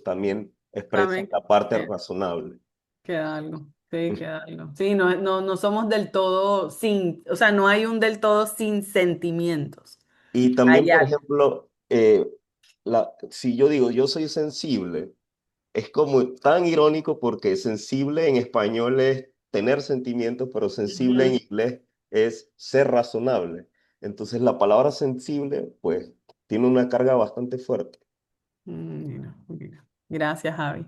también expresan también la parte eh, razonable. queda algo. Sí, queda algo. Sí, no somos del todo sin, o sea, no hay un del todo sin sentimientos. Y también, Hay por algo. ejemplo, si yo digo yo soy sensible, es como tan irónico porque sensible en español es tener sentimientos, pero sensible en Ujú. inglés es ser razonable. Entonces la palabra sensible, pues, tiene una carga bastante fuerte. Mira, mira. Gracias, Javi.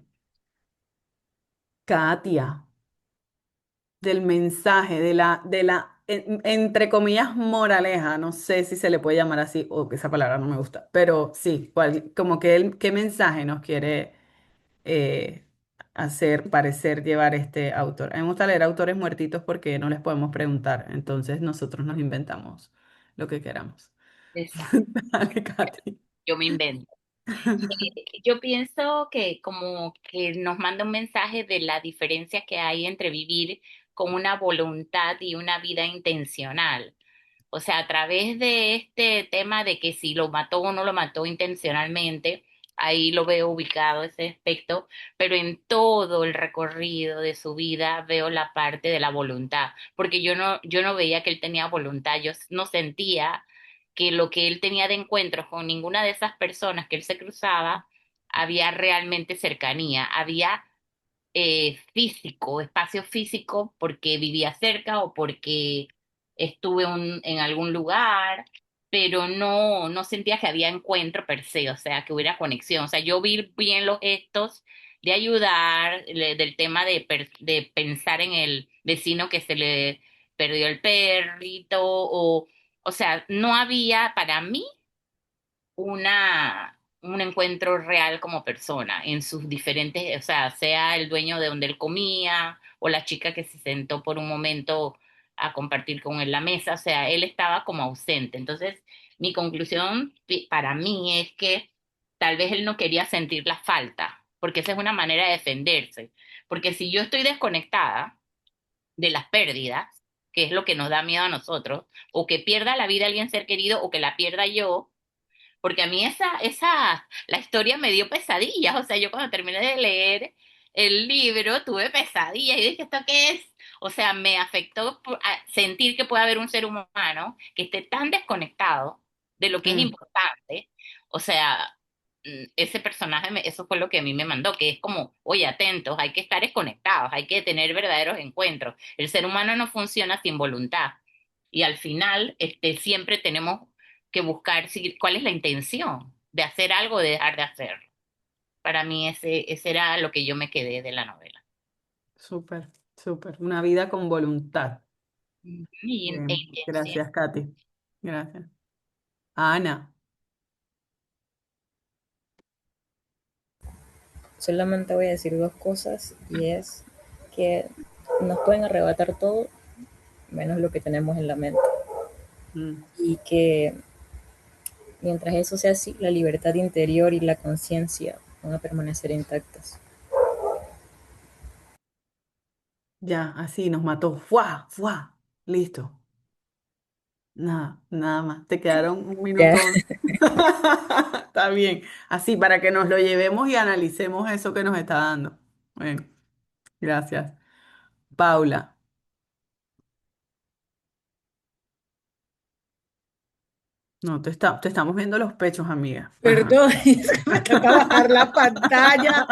Katia, del mensaje, entre comillas, moraleja, no sé si se le puede llamar así, o que esa palabra no me gusta, pero sí, como que qué mensaje nos quiere eh, hacer parecer llevar este autor. A mí me gusta leer autores muertitos porque no les podemos preguntar, entonces nosotros nos inventamos lo que queramos. Exacto, Dale, Katy. yo me invento. Yo pienso que como que nos manda un mensaje de la diferencia que hay entre vivir con una voluntad y una vida intencional. O sea, a través de este tema de que si lo mató o no lo mató intencionalmente, ahí lo veo ubicado ese aspecto, pero en todo el recorrido de su vida veo la parte de la voluntad, porque yo no veía que él tenía voluntad, yo no sentía que lo que él tenía de encuentros con ninguna de esas personas que él se cruzaba, había realmente cercanía, había físico, espacio físico, porque vivía cerca o porque estuve en algún lugar, pero no sentía que había encuentro per se, o sea, que hubiera conexión. O sea, yo vi bien los gestos de ayudar, del tema de pensar en el vecino que se le perdió el perrito, o sea, no había para mí un encuentro real como persona en sus diferentes, o sea, sea el dueño de donde él comía o la chica que se sentó por un momento a compartir con él la mesa, o sea, él estaba como ausente. Entonces, mi conclusión para mí es que tal vez él no quería sentir la falta, porque esa es una manera de defenderse. Porque si yo estoy desconectada de las pérdidas, que es lo que nos da miedo a nosotros, o que pierda la vida alguien ser querido o que la pierda yo, porque a mí la historia me dio pesadillas. O sea, yo cuando terminé de leer el libro tuve pesadillas y dije, ¿esto qué es? O sea, me afectó sentir que puede haber un ser humano que esté tan desconectado de lo que es Mm, importante. O sea, ese personaje, eso fue lo que a mí me mandó, que es como, oye, atentos, hay que estar desconectados, hay que tener verdaderos encuentros. El ser humano no funciona sin voluntad. Y al final, siempre tenemos que buscar cuál es la intención de hacer algo o de dejar de hacerlo. Para mí ese era lo que yo me quedé de la novela. Súper, súper. Una vida con voluntad. E Bien, intención. gracias, Katy. Gracias. Ana, Solamente voy a decir dos cosas y es que nos pueden arrebatar todo menos lo que tenemos en la mente y que mientras eso sea así, la libertad interior y la conciencia van a permanecer intactas. ya, así nos mató. ¡Fua! ¡Fua! Listo. Nada, nada más. Te quedaron un Ya. minuto. Está bien. Así, para que nos lo llevemos y analicemos eso que nos está dando. Bueno, gracias. Paula, no, te estamos viendo los pechos, amiga. Ajá. Perdón, es que me toca bajar la pantalla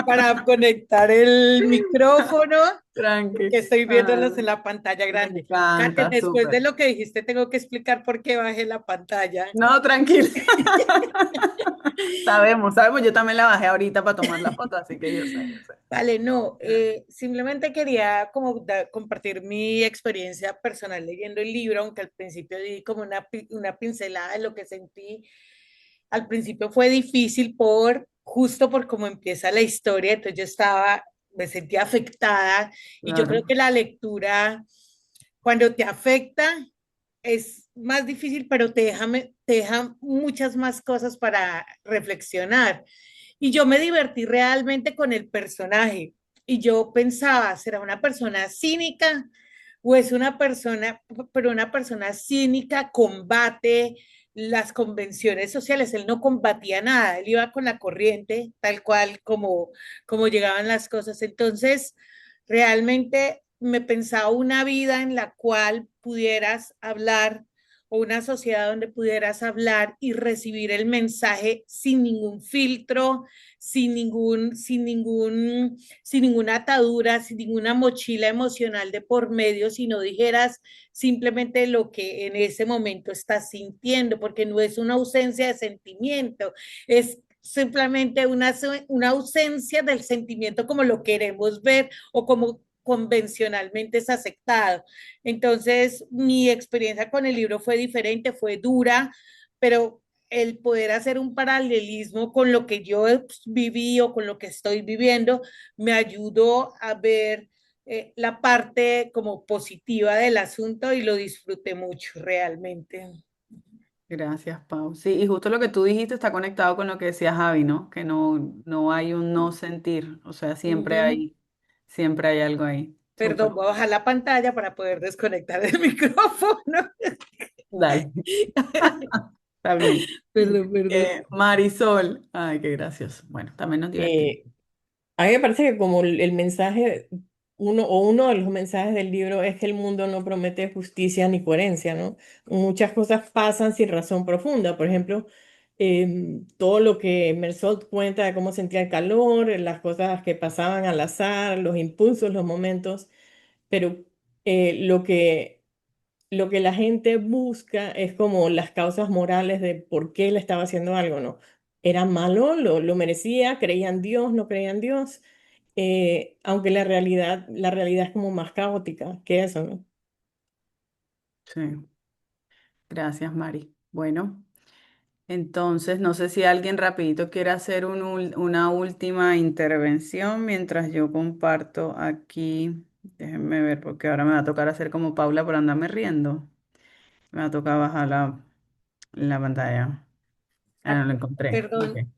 para conectar el micrófono, Tranqui. que estoy viéndolos en la pantalla grande. Kate, Encanta, después de súper. lo que dijiste, tengo que explicar por qué bajé la pantalla. No, tranquila. Sabemos, yo también la bajé ahorita para tomar la foto, así que yo sé, yo sé. Vale, no, simplemente quería como compartir mi experiencia personal leyendo el libro, aunque al principio di como una pincelada de lo que sentí. Al principio fue difícil justo por cómo empieza la historia, entonces me sentía afectada y yo creo Claro. que la lectura, cuando te afecta, es más difícil, pero te deja muchas más cosas para reflexionar. Y yo me divertí realmente con el personaje. Y yo pensaba, ¿será una persona cínica o es una persona, pero una persona cínica combate las convenciones sociales? Él no combatía nada, él iba con la corriente, tal cual como llegaban las cosas. Entonces, realmente me pensaba una vida en la cual pudieras hablar o una sociedad donde pudieras hablar y recibir el mensaje sin ningún filtro, sin ninguna atadura, sin ninguna mochila emocional de por medio, si no dijeras simplemente lo que en ese momento estás sintiendo, porque no es una ausencia de sentimiento, es simplemente una ausencia del sentimiento como lo queremos ver o como convencionalmente es aceptado. Entonces, mi experiencia con el libro fue diferente, fue dura, pero el poder hacer un paralelismo con lo que yo viví o con lo que estoy viviendo me ayudó a ver la parte como positiva del asunto y lo disfruté mucho realmente. Gracias, Pau. Sí, y justo lo que tú dijiste está conectado con lo que decía Javi, ¿no? Que no hay un no sentir, o sea, siempre hay algo ahí. Súper. Perdón, voy a bajar la pantalla para poder desconectar el micrófono. Dale. Está bien. Perdón. Marisol, ay, qué gracioso. Bueno, también nos divertimos. A mí me parece que como el mensaje, uno de los mensajes del libro es que el mundo no promete justicia ni coherencia, ¿no? Muchas cosas pasan sin razón profunda. Por ejemplo, todo lo que Mersault cuenta de cómo sentía el calor, las cosas que pasaban al azar, los impulsos, los momentos, pero lo que la gente busca es como las causas morales de por qué él estaba haciendo algo, ¿no? ¿Era malo? ¿Lo merecía? ¿Creían Dios? ¿No creían Dios? Aunque la realidad es como más caótica que eso, ¿no? Sí, gracias, Mari. Bueno, entonces no sé si alguien rapidito quiere hacer una última intervención mientras yo comparto aquí. Déjenme ver, porque ahora me va a tocar hacer como Paula por andarme riendo. Me va a tocar bajar la pantalla. Ah, no lo encontré. Ok, Perdón,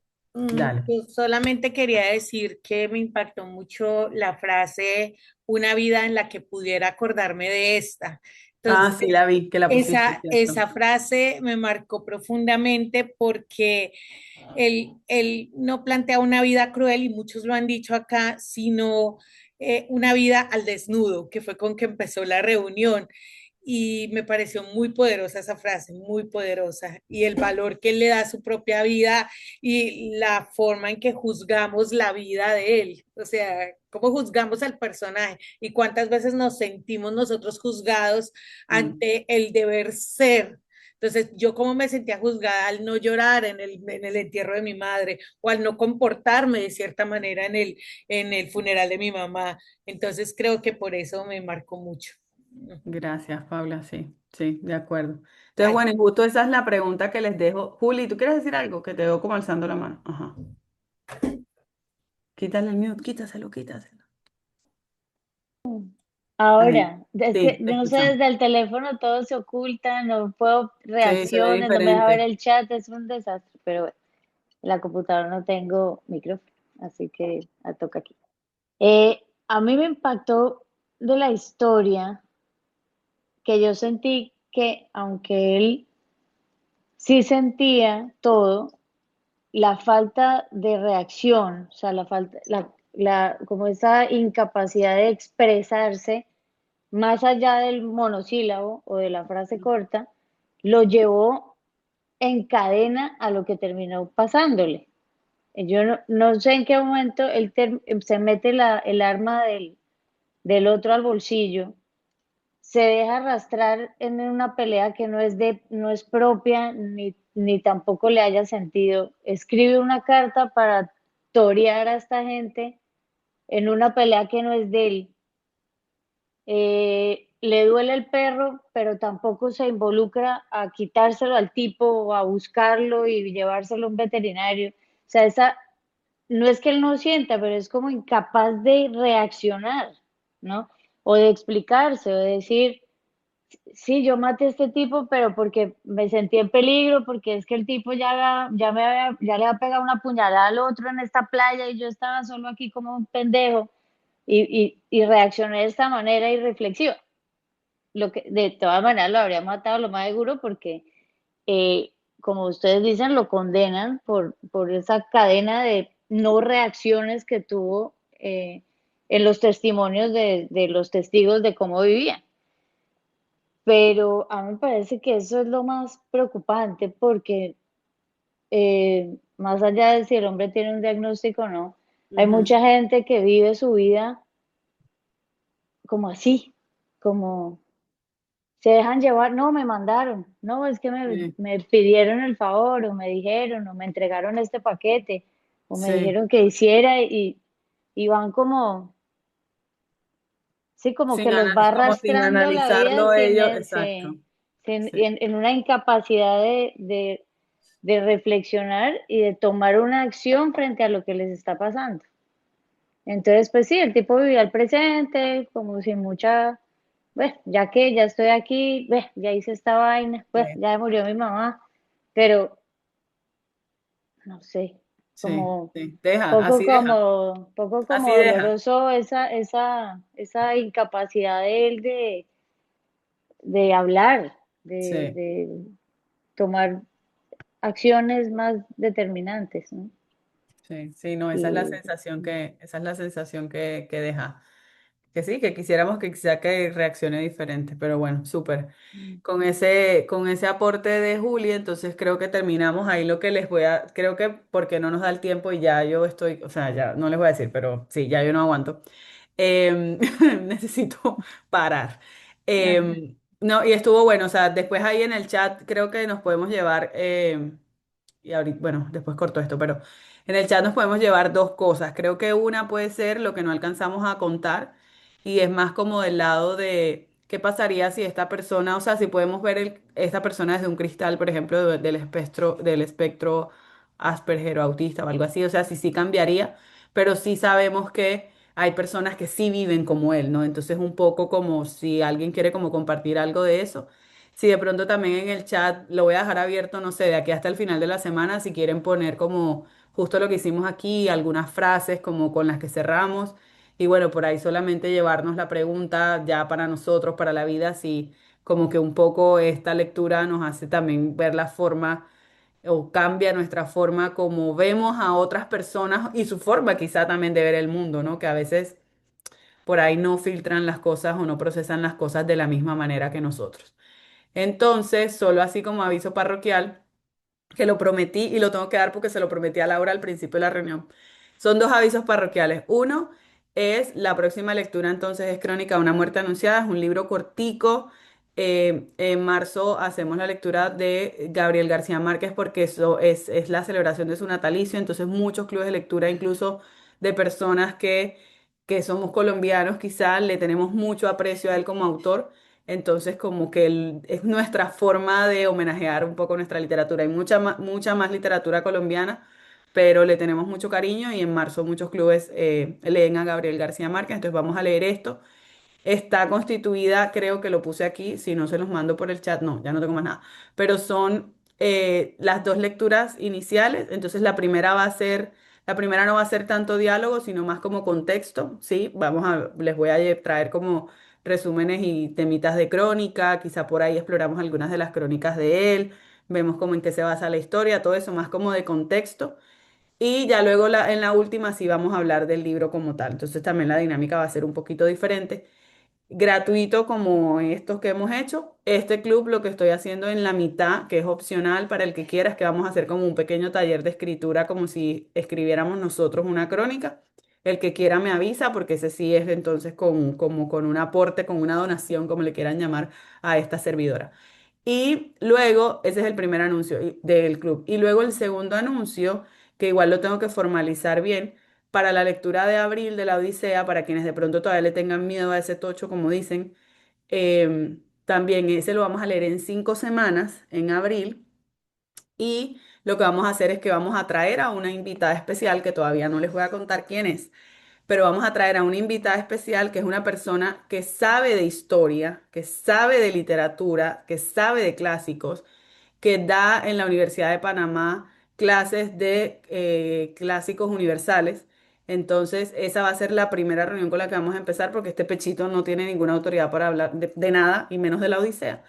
dale. yo solamente quería decir que me impactó mucho la frase, una vida en la que pudiera acordarme de esta. Ah, sí, Entonces, la vi, que la pusiste, ¿cierto? esa frase me marcó profundamente porque él no plantea una vida cruel, y muchos lo han dicho acá, sino una vida al desnudo, que fue con que empezó la reunión. y me pareció muy poderosa esa frase, muy poderosa, y el valor que él le da a su propia vida y la forma en que juzgamos la vida de él, o sea, cómo juzgamos al personaje y cuántas veces nos sentimos nosotros juzgados ante el deber ser. Entonces, yo como me sentía juzgada al no llorar en el entierro de mi madre o al no comportarme de cierta manera en el funeral de mi mamá. Entonces, creo que por eso me marcó mucho. Gracias, Paula, sí, sí, de acuerdo. Entonces, bueno, y justo esa es la pregunta que les dejo. Juli, ¿tú quieres decir algo? Que te veo como alzando la mano. Ajá. Quítale el mute, quítaselo, quítaselo. Ahí. Ahora, es que Sí, te no sé, escuchamos. desde el teléfono todo se oculta, no puedo Sí, se ve reacciones, no me deja ver diferente. el chat, es un desastre, pero bueno, en la computadora no tengo micrófono, así que toca aquí. A mí me impactó de la historia que yo sentí que aunque él sí sentía todo, la falta de reacción, o sea, la falta, como esa incapacidad de expresarse más allá del monosílabo o de la frase corta, lo llevó en cadena a lo que terminó pasándole. Yo no sé en qué momento se mete el arma del otro al bolsillo, se deja arrastrar en una pelea que no es propia ni tampoco le haya sentido. Escribe una carta para torear a esta gente en una pelea que no es de él. Le duele el perro, pero tampoco se involucra a quitárselo al tipo o a buscarlo y llevárselo a un veterinario. O sea, no es que él no sienta, pero es como incapaz de reaccionar, ¿no? O de explicarse, o de decir, sí, yo maté a este tipo, pero porque me sentí en peligro, porque es que el tipo ya le había pegado una puñalada al otro en esta playa y yo estaba solo aquí como un pendejo y reaccioné de esta manera irreflexiva. Lo que de todas maneras lo habría matado lo más seguro porque, eh, como ustedes dicen, lo condenan por esa cadena de no reacciones que tuvo en los testimonios de los testigos de cómo vivían. Pero a mí me parece que eso es lo más preocupante porque más allá de si el hombre tiene un diagnóstico o no, hay Ujú. mucha gente que vive su vida como así, como se dejan llevar, no, me mandaron, no, es que Sí, me pidieron el favor, o me dijeron, o me entregaron este paquete, o me sí, dijeron que hiciera, y van como, sí, como que los va como sin arrastrando la vida analizarlo ellos, exacto. Sí, en una incapacidad de reflexionar y de tomar una acción frente a lo que les está pasando. Entonces, pues sí, el tipo vivía el presente, como sin mucha, bueno, ya que ya estoy aquí, bueno, ya hice esta vaina, pues sí, ya murió mi mamá, pero no sé, sí, como sí. Deja, así deja, poco así como deja. doloroso esa incapacidad de él de hablar, Sí. de tomar acciones más determinantes, ¿no? Sí, sí, no, esa es la Y sensación esa es la sensación que deja. Que sí, que quisiéramos que quizá que reaccione diferente, pero bueno, súper. Con ese aporte de Juli, entonces creo que terminamos ahí lo que les voy a, creo que porque no nos da el tiempo y ya yo estoy, o sea, ya no les voy a decir, pero sí, ya yo no aguanto. Em, necesito parar. No, y estuvo bueno, o sea, después ahí en el chat creo que nos podemos llevar, y ahorita, bueno, después corto esto, pero en el chat nos podemos llevar dos cosas. Creo que una puede ser lo que no alcanzamos a contar y es más como del lado de qué pasaría si esta persona, o sea, si podemos ver esta persona desde un cristal, por ejemplo, del espectro Asperger o autista o algo así, o sea, si sí cambiaría, pero sí sabemos que hay personas que sí viven como él, ¿no? Entonces un poco como si alguien quiere como compartir algo de eso. Si de pronto también en el chat lo voy a dejar abierto, no sé, de aquí hasta el final de la semana, si quieren poner como justo lo que hicimos aquí, algunas frases como con las que cerramos. Y bueno, por ahí solamente llevarnos la pregunta ya para nosotros, para la vida, si como que un poco esta lectura nos hace también ver la forma o cambia nuestra forma como vemos a otras personas y su forma quizá también de ver el mundo, ¿no? Que a veces por ahí no filtran las cosas o no procesan las cosas de la misma manera que nosotros. Entonces, solo así como aviso parroquial, que lo prometí y lo tengo que dar porque se lo prometí a Laura al principio de la reunión. Son dos avisos parroquiales. Uno es la próxima lectura, entonces es Crónica de una muerte anunciada, es un libro cortico. En marzo hacemos la lectura de Gabriel García Márquez porque eso es la celebración de su natalicio, entonces muchos clubes de lectura, incluso de personas que somos colombianos, quizás le tenemos mucho aprecio a él como autor. Entonces, como que es nuestra forma de homenajear un poco nuestra literatura. Hay mucha más literatura colombiana, pero le tenemos mucho cariño y en marzo muchos clubes leen a Gabriel García Márquez. Entonces, vamos a leer esto. Está constituida, creo que lo puse aquí, si no se los mando por el chat, no, ya no tengo más nada. Pero son las dos lecturas iniciales. Entonces, la primera no va a ser tanto diálogo, sino más como contexto, ¿sí? Les voy a traer como resúmenes y temitas de crónica, quizá por ahí exploramos algunas de las crónicas de él, vemos como en qué se basa la historia, todo eso más como de contexto. Y ya luego en la última sí vamos a hablar del libro como tal. Entonces también la dinámica va a ser un poquito diferente. Gratuito como estos que hemos hecho. Este club lo que estoy haciendo en la mitad, que es opcional para el que quiera, es que vamos a hacer como un pequeño taller de escritura, como si escribiéramos nosotros una crónica. El que quiera me avisa, porque ese sí es entonces como con un aporte, con una donación, como le quieran llamar a esta servidora. Y luego, ese es el primer anuncio del club. Y luego el segundo anuncio, que igual lo tengo que formalizar bien, para la lectura de abril de la Odisea, para quienes de pronto todavía le tengan miedo a ese tocho, como dicen, también ese lo vamos a leer en 5 semanas, en abril. Y lo que vamos a hacer es que vamos a traer a una invitada especial, que todavía no les voy a contar quién es, pero vamos a traer a una invitada especial que es una persona que sabe de historia, que sabe de literatura, que sabe de clásicos, que da en la Universidad de Panamá clases de clásicos universales. Entonces, esa va a ser la primera reunión con la que vamos a empezar porque este pechito no tiene ninguna autoridad para hablar de nada y menos de la Odisea.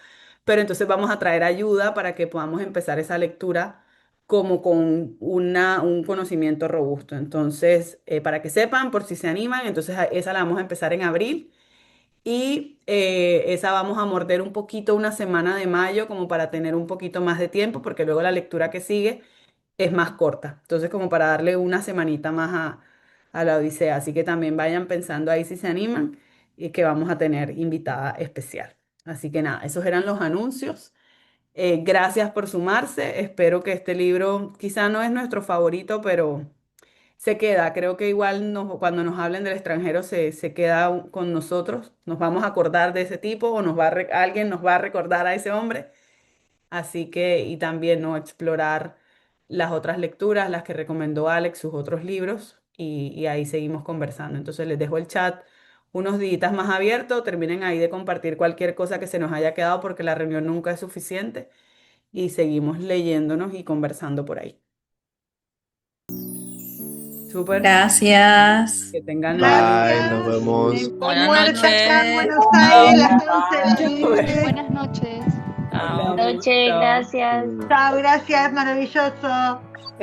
Pero entonces vamos a traer ayuda para que podamos empezar esa lectura como con un conocimiento robusto. Entonces, para que sepan, por si se animan, entonces esa la vamos a empezar en abril y esa vamos a morder un poquito una semana de mayo como para tener un poquito más de tiempo, porque luego la lectura que sigue es más corta. Entonces, como para darle una semanita más a la Odisea. Así que también vayan pensando ahí si se animan y que vamos a tener invitada especial. Así que nada, esos eran los anuncios. Gracias por sumarse. Espero que este libro quizá no es nuestro favorito, pero se queda. Creo que igual cuando nos hablen del extranjero se queda con nosotros. Nos vamos a acordar de ese tipo o alguien nos va a recordar a ese hombre. Así que, y también no explorar las otras lecturas, las que recomendó Alex, sus otros libros, y ahí seguimos conversando. Entonces les dejo el chat unos días más abierto, terminen ahí de compartir cualquier cosa que se nos haya quedado porque la reunión nunca es suficiente y seguimos leyéndonos y conversando por ahí. Súper. Gracias. Que tengan Bye, nos vemos. Buenas Muerta acá en noches. Buenos Aires, las 11 de la noche. Buenas noches. Chao. Noche, gracias. Chao, gracias, maravilloso.